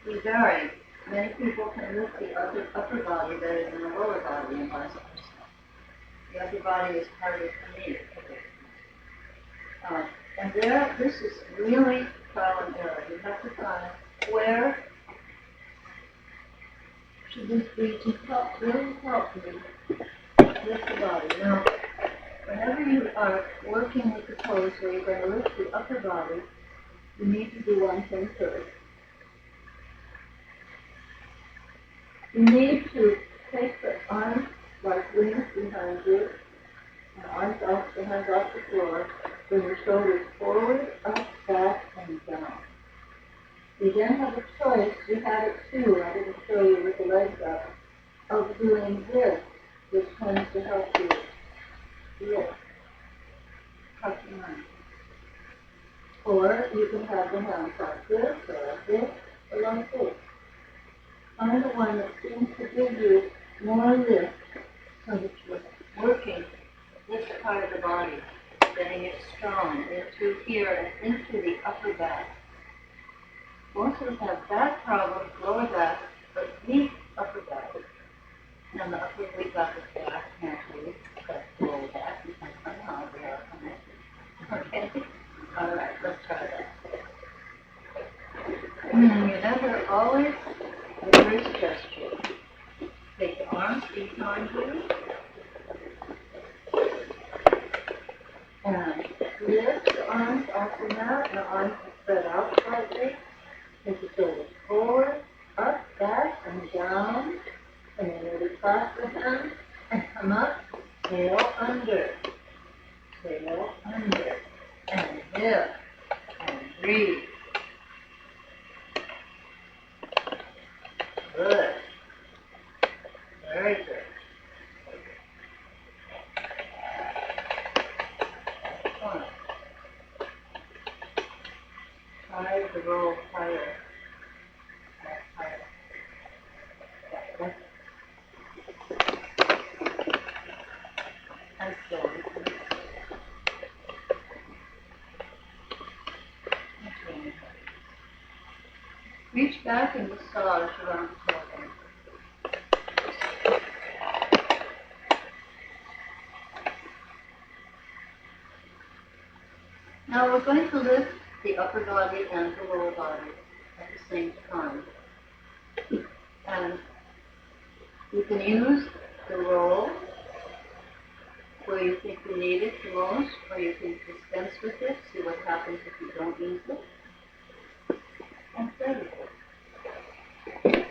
We vary. Many people can lift the upper body better than the lower body and vice versa. The upper body is harder for me. And this is really trial and error. You have to find where should this be to help, really help you lift the body. Now, whenever you are working with the pose where you're going to lift the upper body, you need to do one thing first. You need to take the arms like wings behind you, and arms off, the hands off the floor, bring your shoulders forward, up, back, and down. You then have a choice, you have it too, I didn't show you with the legs up, of doing this, which tends to help you lift, tuck your mind. Or you can have the hands like this, or like this, or like this. Find the one that seems to give you more lift so that you're working this part of the body, getting it strong into here and into the upper back. Most of us have back problems, lower back, but weak upper back. And the upper weak upper back naturally cuts the lower back and somehow they are connected. Okay? All right, let's try that. Remember, always reverse gesture. Take the arms behind you. And lift the arms off the mat, and the arms are spread out slightly. Take the shoulders forward, up, back and down, and then really cross the hand and come up, tail under, and lift, and breathe. Good. Very good. Excellent. Try the roll higher. Higher. And slowly. Reach back and massage around the tailbone. Now we're going to lift the upper body and the lower body at the same time. And you can use the roll where you think you need it the most, or you can dispense with it, see what happens if you don't use it. And play with it.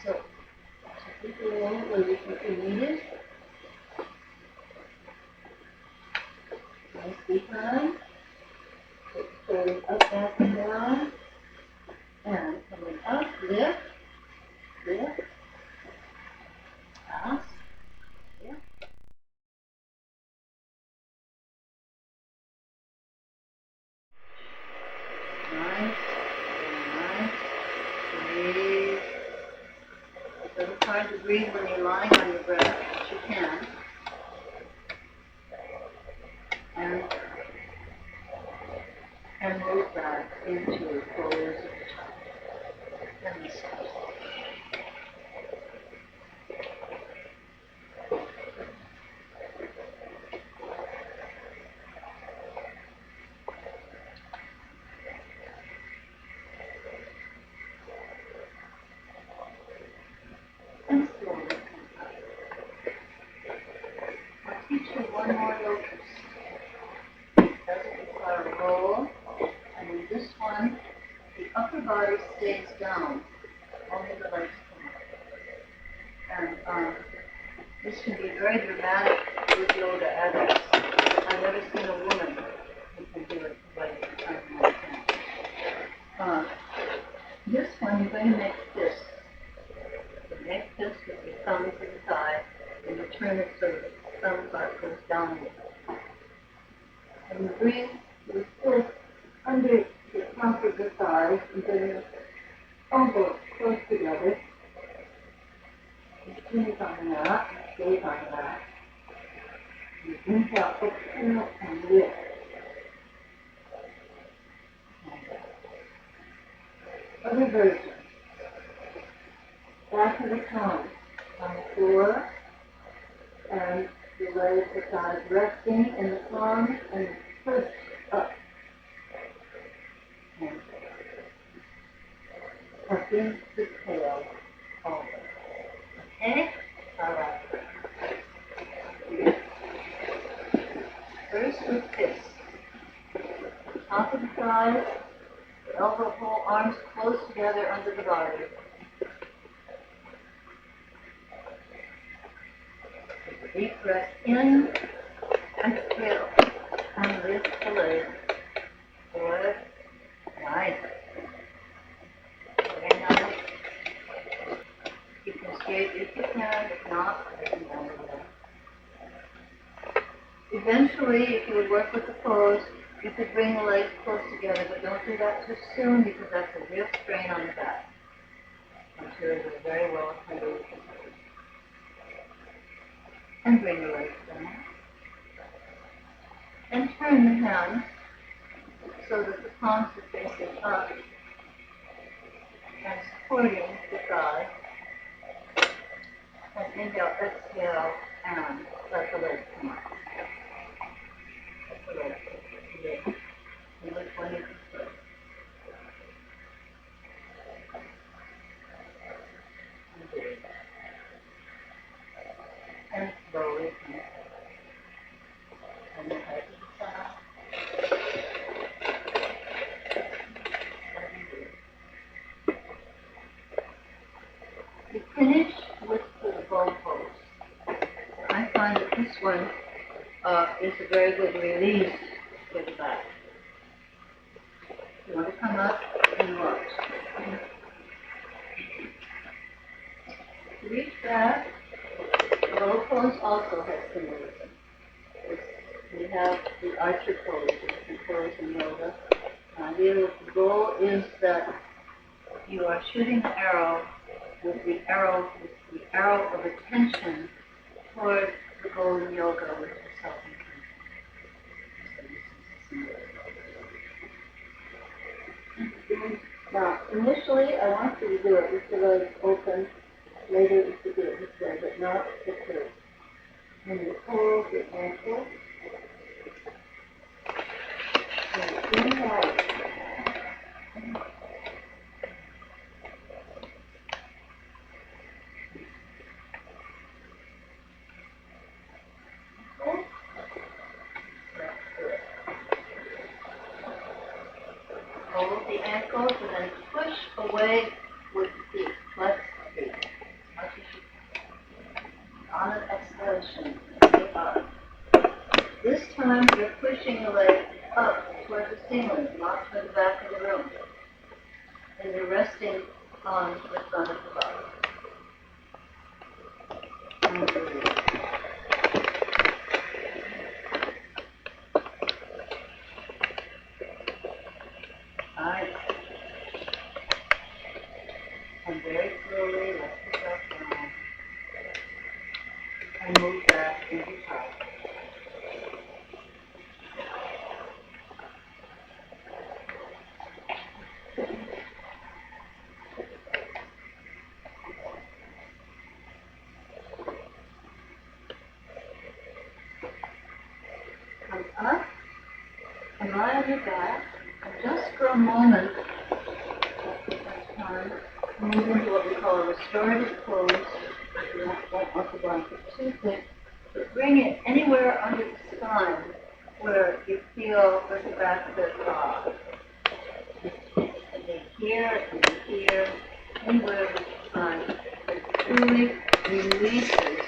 So, take the roll where you think you need it. Nice behind. Put the shoulders up, back, and down. And coming up, lift, pass, lift. Nice, breathe. It's a little hard to breathe when you're lying on your breath, but you can. And move back into the pose of the child. And massage. And slowly come up. I'll teach you one more locus. Doesn't require a roll. And in this one, the upper body stays down. Only the legs come up. And this can be very dramatic with yoga adults. I've never seen a woman who can do it the way I can. This one, you're going to make this. You make this with your thumb to the thigh, and you turn it so the thumb part goes downward. And you bring your foot under the top of the thigh, and then your elbows close together. You squeeze on that, gaze on that. You inhale, exhale, and lift. Other version. Back of the palm on the floor, and the legs, the thighs resting in the palm, and push up. And tucking the tail over. Okay? All right. First with this. Top of the thighs, the elbow whole, arms close together under the body. Take a deep breath in, exhale, and lift the leg. Good. Nice. Very nice. Keep them straight if you can, if not, let them down a little. Eventually, if you would work with the pose, you could bring the legs close together, but don't do that too soon because that's a real strain on the back. I'm sure you're very well familiar with it. And bring the legs down. And turn the hands so that the palms are facing up and supporting the thigh. And inhale, exhale, and let the legs come up. Let the legs come up. And which one you prefer. And breathe. And slowly come up. And the head to the side. this one is a very good release for the back. You want to come up and watch. Reach back. The low pose also has symbolism. We have the archer pose, the pose in yoga. The goal is that you are shooting the arrow with the arrow of attention toward the goal in yoga, which is self-intention. Now, initially, I want you to do it with the legs open. Later, you could do it this way, but not the two. And you pull the ankle. And inhale. Hold the ankles and then push away with the feet. Flex the feet as much as you can. On an exhalation, stay up. This time you're pushing the leg up toward the ceiling, not toward the back of the room. And you're resting on the front of the body. And release. Nice. And very slowly let yourself down. And move back into top. Come up and lie on your back. And just for a moment, at time, move into what we call a restorative pose. You don't want the blanket too thick, but bring it anywhere under the spine where you feel with the back of the jaw. And then here, and then here, anywhere with the spine. It truly releases.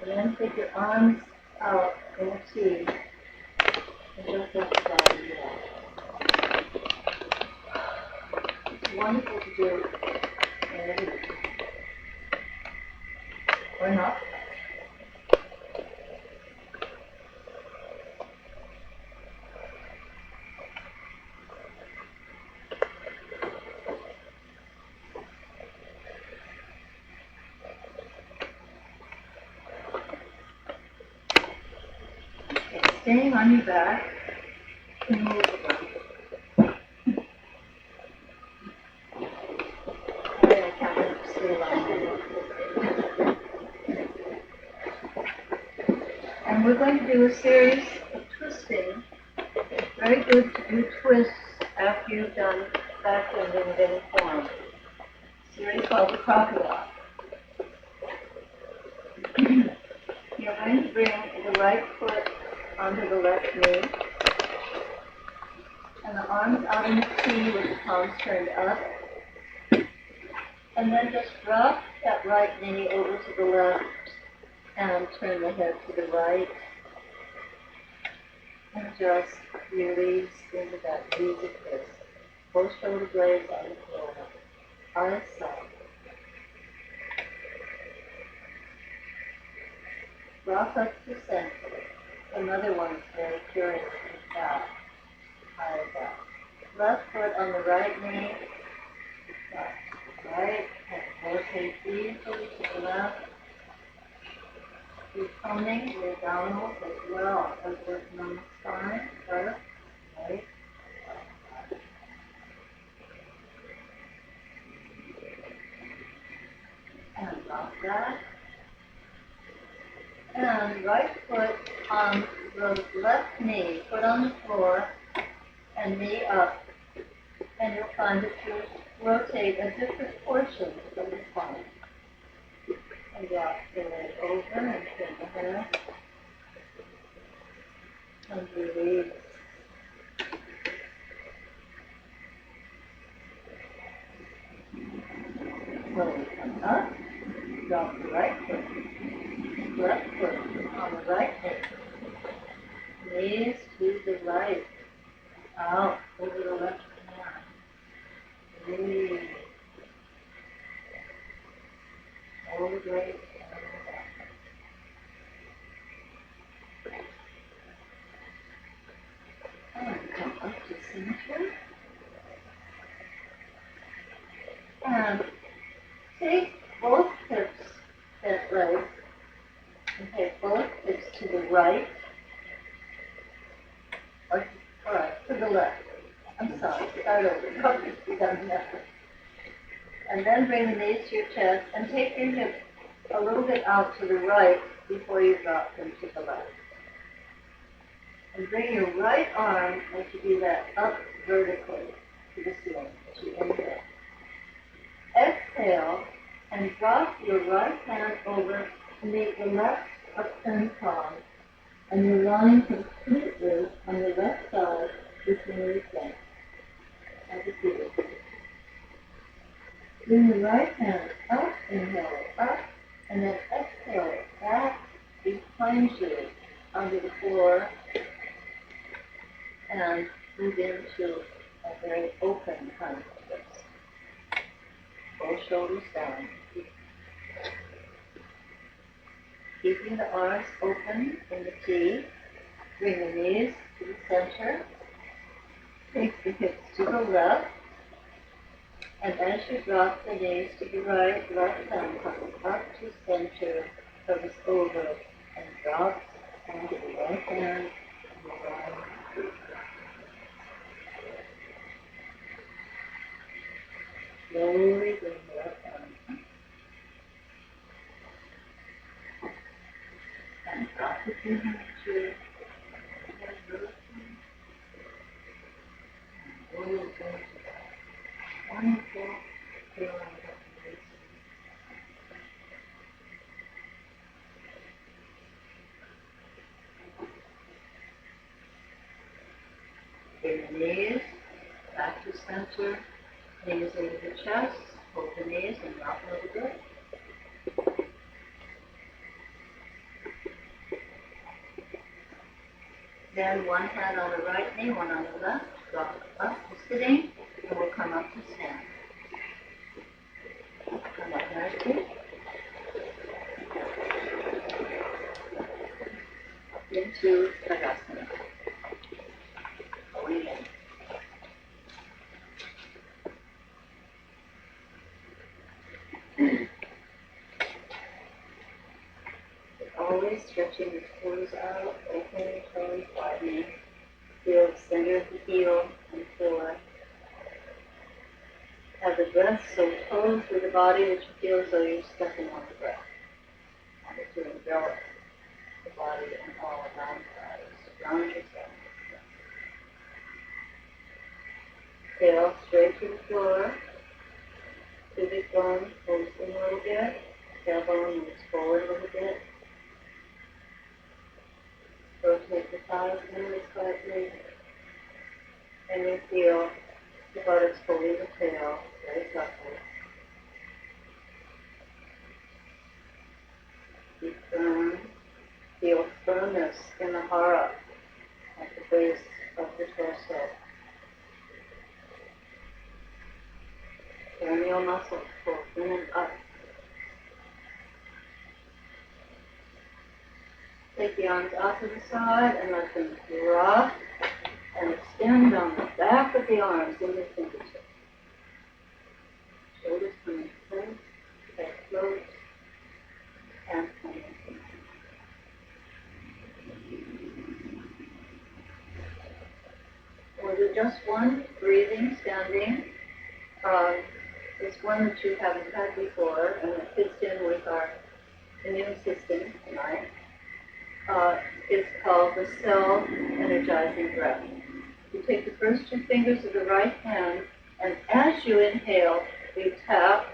And then take your arms out in a T and just let the body relax. It's wonderful to do and or not. Staying on your back, you move the blanket. I can't wait to stay alive. And we're going to do a series of twisting. It's very good to do twists after you've done back bending of any form. A series called the crocodile. You're going to bring the right foot onto the left knee, and the arms out in the T with the palms turned up, and then just drop that right knee over to the left and turn the head to the right, and just release into that easy twist. Both shoulder blades on the floor, eyes soft. Rock up to the center. Another one is very curious with that. Higher back. Left foot on the right knee. Right. And rotate easily to the left. Keep toning the abdominals as well as working on the spine. First. Right. And drop that. And right foot on the left knee, foot on the floor, and knee up. And you'll find that you rotate a different portion of the spine. And drop the leg over and turn the head. And release. slowly come up, drop the right foot, left foot on the right hip, knees to the right, out over the left hand, breathe, hold the right hand back. And come up to center. And take both hips that way and take both hips to the right, or to the left. I'm sorry, start over. We done that. And then bring the knees to your chest and take your hips a little bit out to the right before you drop them to the left. And bring your right arm as you do that up vertically to the ceiling as you inhale. Exhale and drop your right hand over to meet the left upturned palm, and you're lying completely on the left side with your knees bent. As you do it. Bring the right hand up, inhale it up, and then exhale it back behind you onto the floor, and move into a very open kind of twist. Both shoulders down. Keeping the arms open in the T. Bring the knees to the center. Take the hips to the left. And as you drop the knees to the right, left hand comes up to center, comes over, and drops onto the right hand and the right. Slowly bring the left arm up. And drop it behind you. And rotate. And roll it down. Wonderful feeling of release. Bring the knees back to center, knees into the chest, hold the knees and drop a little bit. Then one hand on the right knee, one on the left, drop up to sitting, and we'll come up to stand. Come up nicely. Into Tadasana. Going in. Always stretching the toes out, opening toes, widening. Feel the center of the heel and floor. Have the breath so toned through the body that you feel as though you're stepping on the breath. And to envelop the body and all around the body. Surround yourself. Tail straight to the floor. Pubic bone moves in a little bit. Tailbone moves forward a little bit. Rotate the thighs really slightly. And you feel the buttocks pulling the tail very softly. Be firm. Feel firmness in the hara at the base of the torso. Cranial muscles pull in and up. Take the arms out to the side and let them drop and extend on the back of the arms in the fingertips. Shoulders come into place, head float, hands come into We'll do just one breathing, standing. It's one that you haven't had before, and it fits in with our immune system tonight. It's called the cell energizing breath. You take the first two fingers of the right hand, and as you inhale, you tap,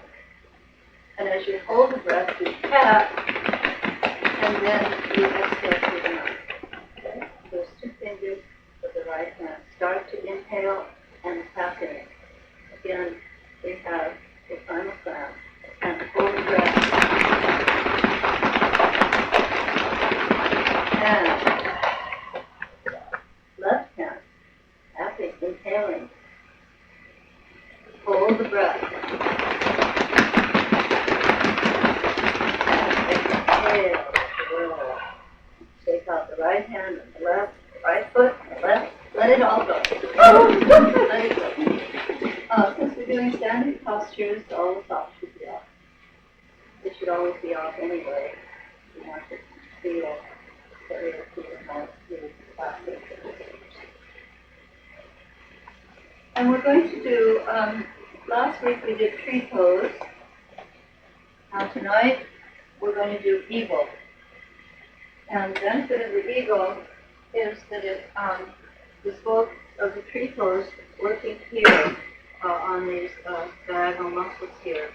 and as you hold the breath, you tap, and then you exhale through the mouth. Okay? Those two fingers of the right hand. Start to inhale and tap in. Again, we have the final sound. shoes, all the socks should be off. They should always be off anyway. You want to feel the air to the mouth through the plastic. And we're going to do, last week we did tree pose. Now tonight we're going to do eagle. And the benefit of the eagle is that it is both of the tree pose working here on these diagonal muscles here,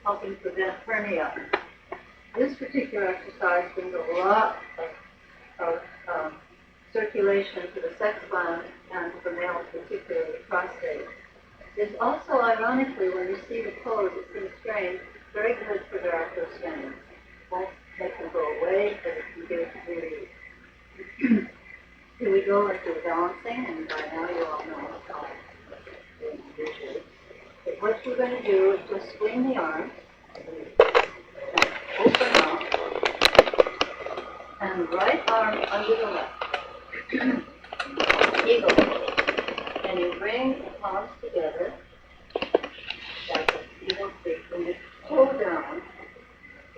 helping prevent hernia. This particular exercise brings a lot of circulation to the sex gland and for males, particularly the prostate. It's also, ironically, when you see the pose, it seems strange, very good for varicose veins. Won't make them go away, but it can give it relief. Here we go into balancing, and by now you all know how to usually. But what we're going to do is just swing the arms, and open up, and right arm under the left. Eagle. And you bring the palms together, like an eagle shape, and you pull down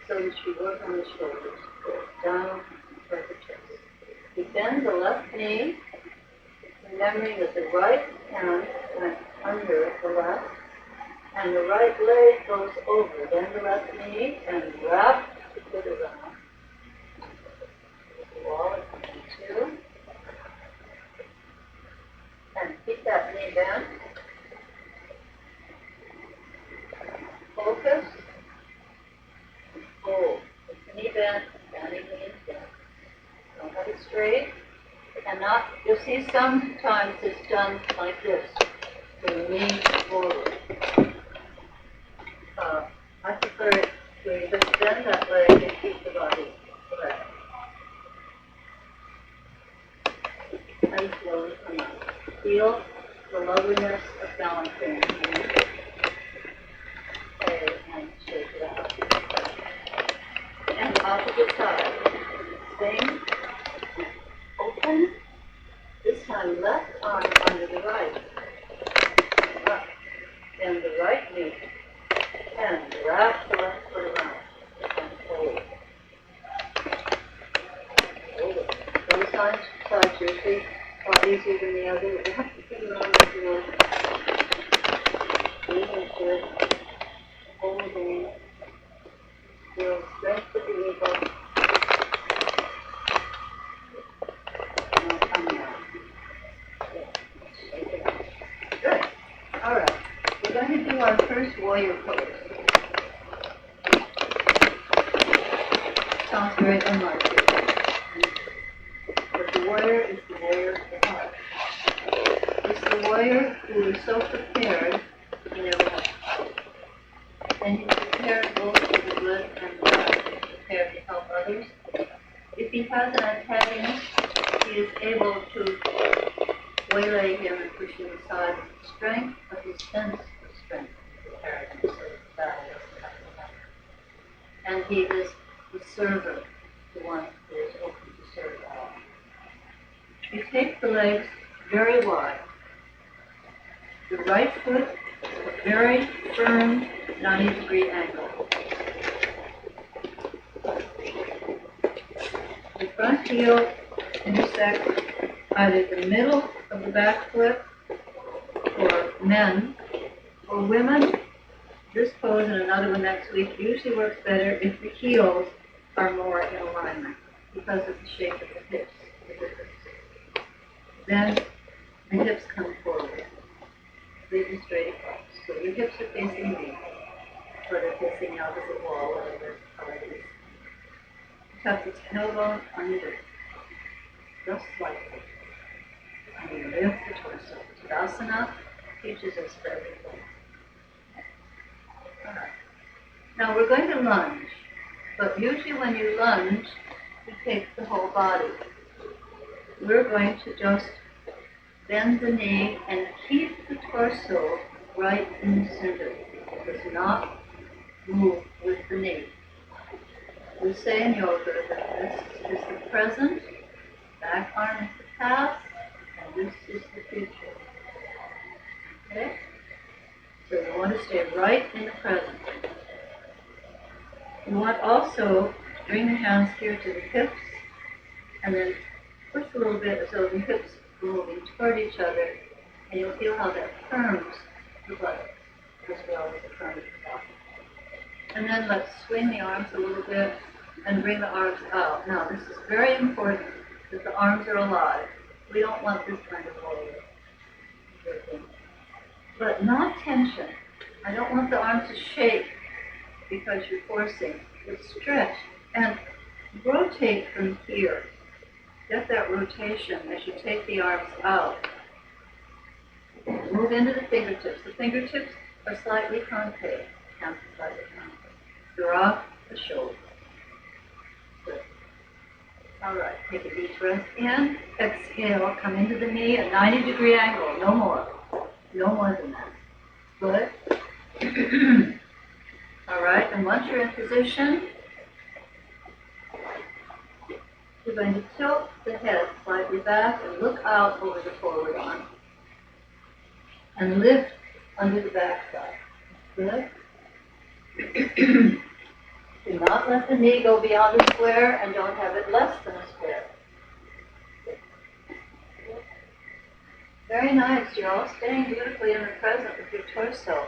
so that you work on the shoulders, down toward the chest. You bend the left knee, remembering that the right hand went under the left, and the right leg goes over. Bend the left knee and wrap the foot around. Wall at 2. And keep that knee bent. Focus. Hold. Knee bent, standing knee bent. Don't have it straight. And not, you'll see sometimes it's done like this. So the knee forward. I prefer it where you just bend that leg and keep the body erect. And slowly come up. Feel the loveliness of balancing. Okay, and shake it out. And opposite side. Same. Open. This time left arm under the right. Up. Then the right knee. And wrap the left foot around. And hold. Hold it. Those sides usually a lot easier than the other. You have to figure out what you want. Breathe into it. Holding. Feel strength of the eagle. Now come down. Shake it out. Good. All right. We're going to do our first warrior pose. Sounds very unlike it. But the warrior is the warrior of the heart. It's the warrior who is so prepared he never has to fight. And he's prepared both for the good and the bad. He's prepared to help others. If he has an antagonist, he is able to waylay him and push him aside with the strength of his sense of strength. Prepared him so that the battle doesn't have to happen. And he is the server, the one who is open to serve all. You take the legs very wide. The right foot, a very firm 90-degree angle. The front heel intersects either the middle of the back foot for men. For women, this pose and another one next week usually works better if the heels are more in alignment because of the shape of the hips. Then the hips come forward, completely straight across. So your hips are facing me, or they're facing out of the wall, whatever color it is. Tuck the tailbone under, just slightly. And you lift the torso. Tadasana teaches us for everything. All right. Now we're going to lunge, but usually when you lunge, you take the whole body. We're going to just bend the knee and keep the torso right in the center. It does not move with the knee. We say in yoga that this is the present, back arm is the past, and this is the future. Okay? So you want to stay right in the present. You want also to bring the hands here to the hips and then push a little bit so the hips are moving toward each other, and you'll feel how that firms the buttocks as well as the front of the body. And then let's swing the arms a little bit and bring the arms out. Now this is very important that the arms are alive. We don't want this kind of warrior. But not tension. I don't want the arms to shake because you're forcing. But stretch and rotate from here. Get that rotation as you take the arms out. Move into the fingertips. The fingertips are slightly concave. Hands are slightly concave. Drop the shoulder. Good. All right, take a deep breath in. Exhale, come into the knee, a 90-degree angle. No more. No more than that. Good. All right, and once you're in position, you're going to tilt the head slightly back and look out over the forward arm. And lift under the back side. Good. Do not let the knee go beyond a square and don't have it less than a square. Very nice. You're all staying beautifully in the present with your torso.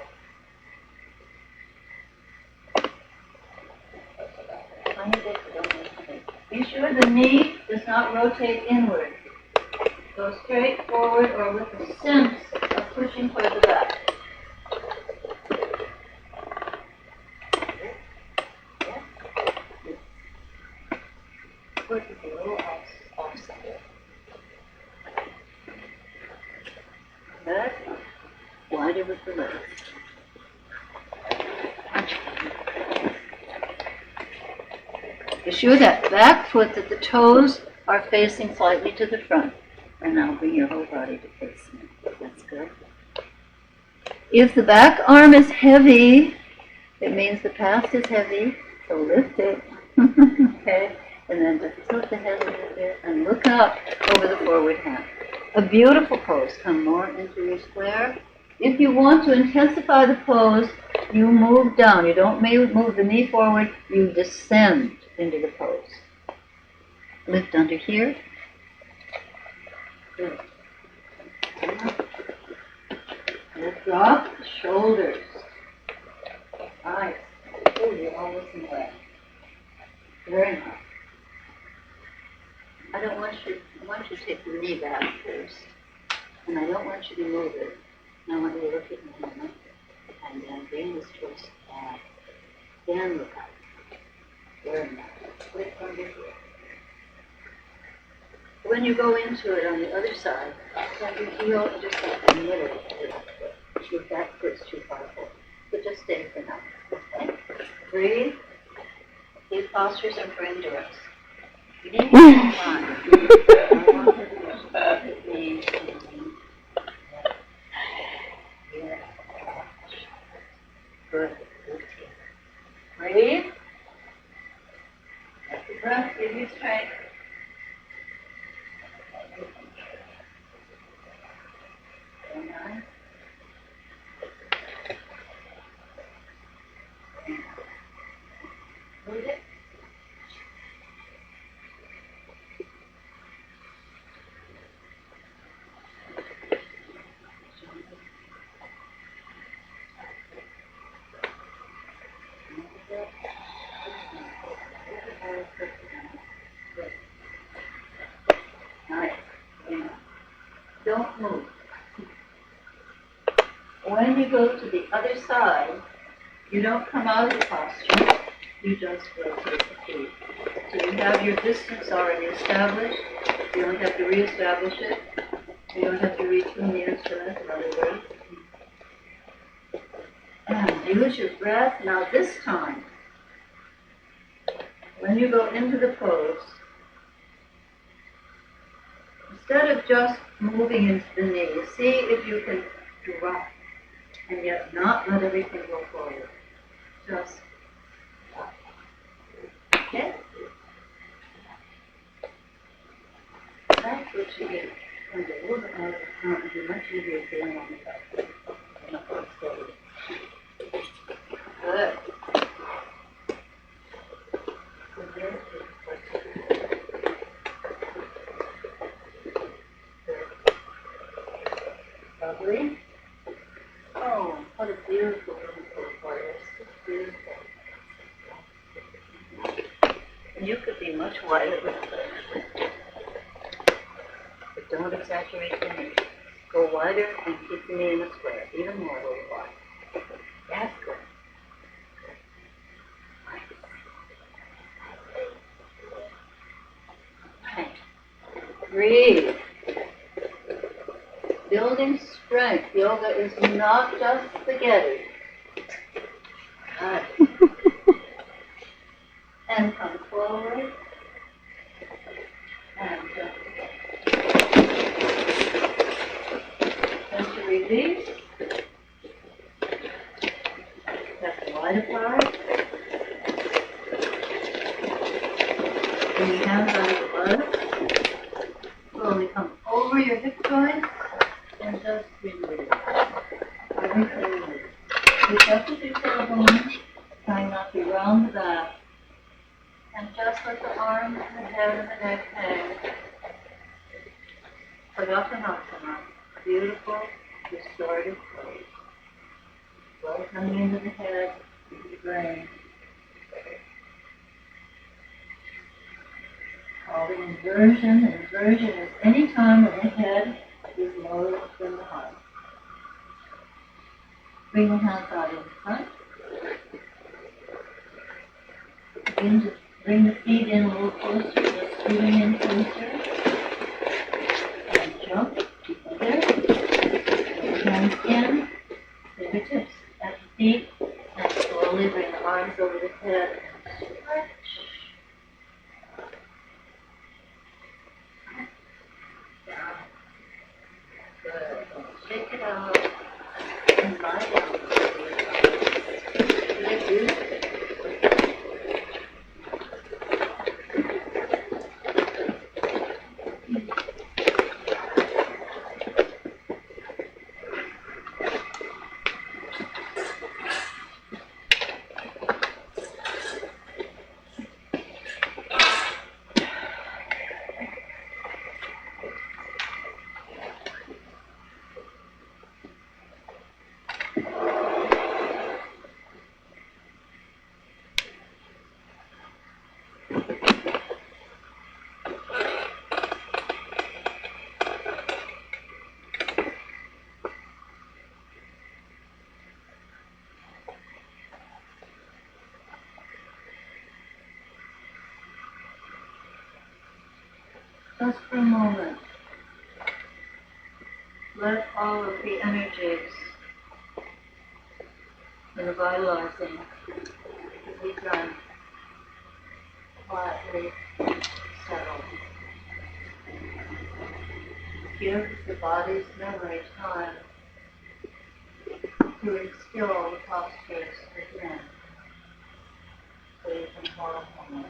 Be sure the knee does not rotate inward. Go straight forward or with a sense of pushing toward the back. Foot is a little off-center. Good. Wider with the legs. Be sure that back foot, that the toes are facing slightly to the front. And now bring your whole body to facing it. That's good. If the back arm is heavy, it means the past is heavy, so lift it. Okay? And then just tilt the head a little bit and look up over the forward hand. A beautiful pose. Come more into your square. If you want to intensify the pose, you move down. You don't move the knee forward, you descend into the pose. Lift under here. Good. Lift off the shoulders. Nice. Oh, you're all looking well. Very nice. I want you to take the knee back first. And I don't want you to move it. And I want you to look at the hammer. And then bring this towards back. Then look up. Very nice. Lift under here. When you go into it on the other side, have your heel just like the middle of the foot. Your back foot's too far forward. But just stay for now. Okay? Breathe. These postures are for endurance. You need to have fun. Good. Breathe. Let the breath give you strength. Very nice. Move it. Nice. Don't move. When you go to the other side, you don't come out of the posture, you just rotate the feet. So you have your distance already established. You don't have to reestablish it. You don't have to retune the instrument, in other words. And use your breath. Now this time, when you go into the pose, instead of just moving into the knee, see if you can drop and yet not let everything go forward. Just drop. Okay? That's what you do. And a little bit more of the front would be much easier feeling on the back. Good. Lovely. Oh, what a beautiful little boy. It's just beautiful. And you could be much wider, but don't exaggerate the knee. Go wider and keep the knee in a square, even more a little wide. That's good. Right. Breathe. Building strength. Yoga is not just spaghetti. Right. And come forward. And just and to release. Step wide apart. Bring your hands on your butt. Slowly come over your hip joints and just release. Everything release. Reach up with your tailbone, trying not to round the back. And just let the arms, the head, and the neck hang. Padasana. Beautiful, restorative pose. Blood coming into the head, into the brain. Called an inversion. An inversion is any time when the head is lower than the heart. Bring the hands out in front. Begin to bring the feet in a little closer, just scooting in closer. And jump together. Hands in, fingertips at the feet, and slowly bring the arms over the head and stretch. Down. Good. Shake it out and lie down. Good. Beautiful. Just for a moment, let all of the energies and the vitalizing be done quietly settle. Give the body's memory time to instill the postures within, so you can follow home.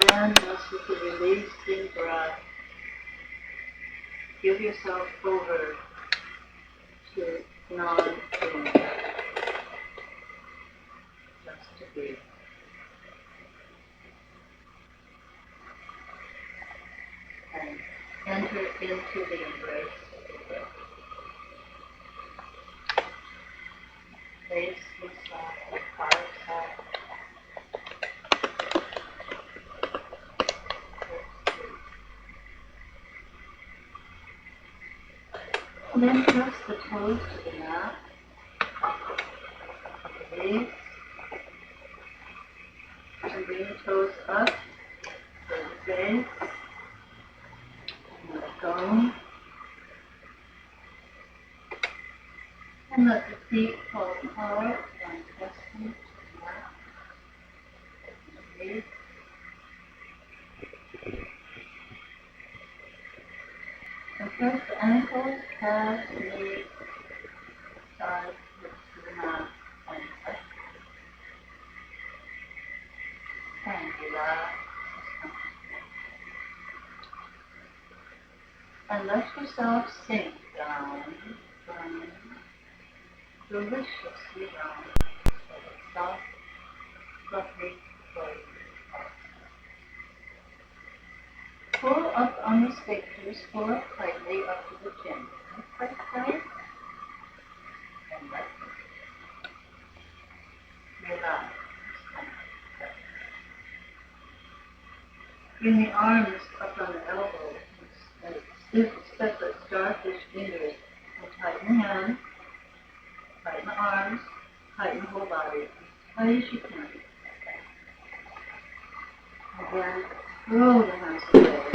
Then, just with the releasing breath, give yourself over to non-being, just to be. And enter into the embrace of the breath. Face inside, heart side. And then press the toes to the mat, release, and bring the toes up to the face, and let go, and let the feet fall apart and press them to the mat, release. And press the ankles, calves, knees, sides, hips to the mat, and touch. And relax. And let yourself sink down, down, deliciously down, like a soft, fluffy body. Pull up on the stickers, pull up tightly up to the chin. Quite tight, and let go. Relax. Bring the arms up on the elbows and stiff, separate starfish fingers. And tighten the hands, tighten the arms, tighten the whole body as tight as you can. And then throw the hands away.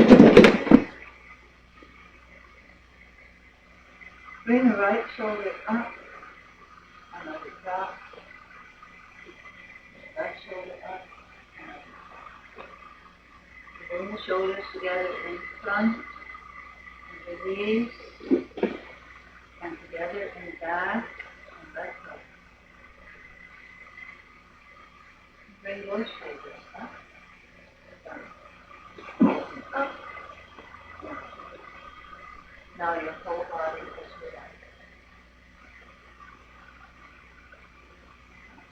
Bring the right shoulder up, another drop. Right shoulder up, another drop. Bring the shoulders together in front, and release, and together in the back, and let go. Bring those shoulders up, up. Now your whole body is relaxed.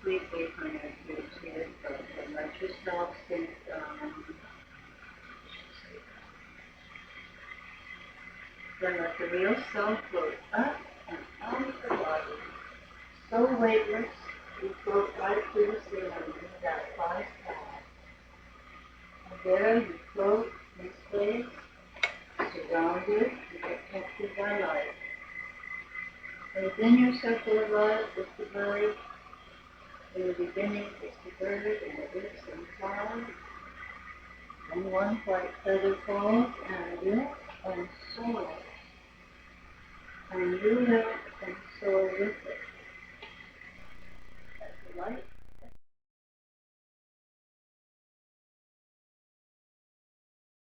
Completely from your feet to your toes, and let yourself sink down. Then let the real self float up and out of the body. So weightless, you float right through the ceiling into that fly sky. And there you float in space, surrounded, you get protected by light. And within your circle of light is the bird. In the beginning is the bird, and it is inside. And one white feather falls, and lift and soar. And you lift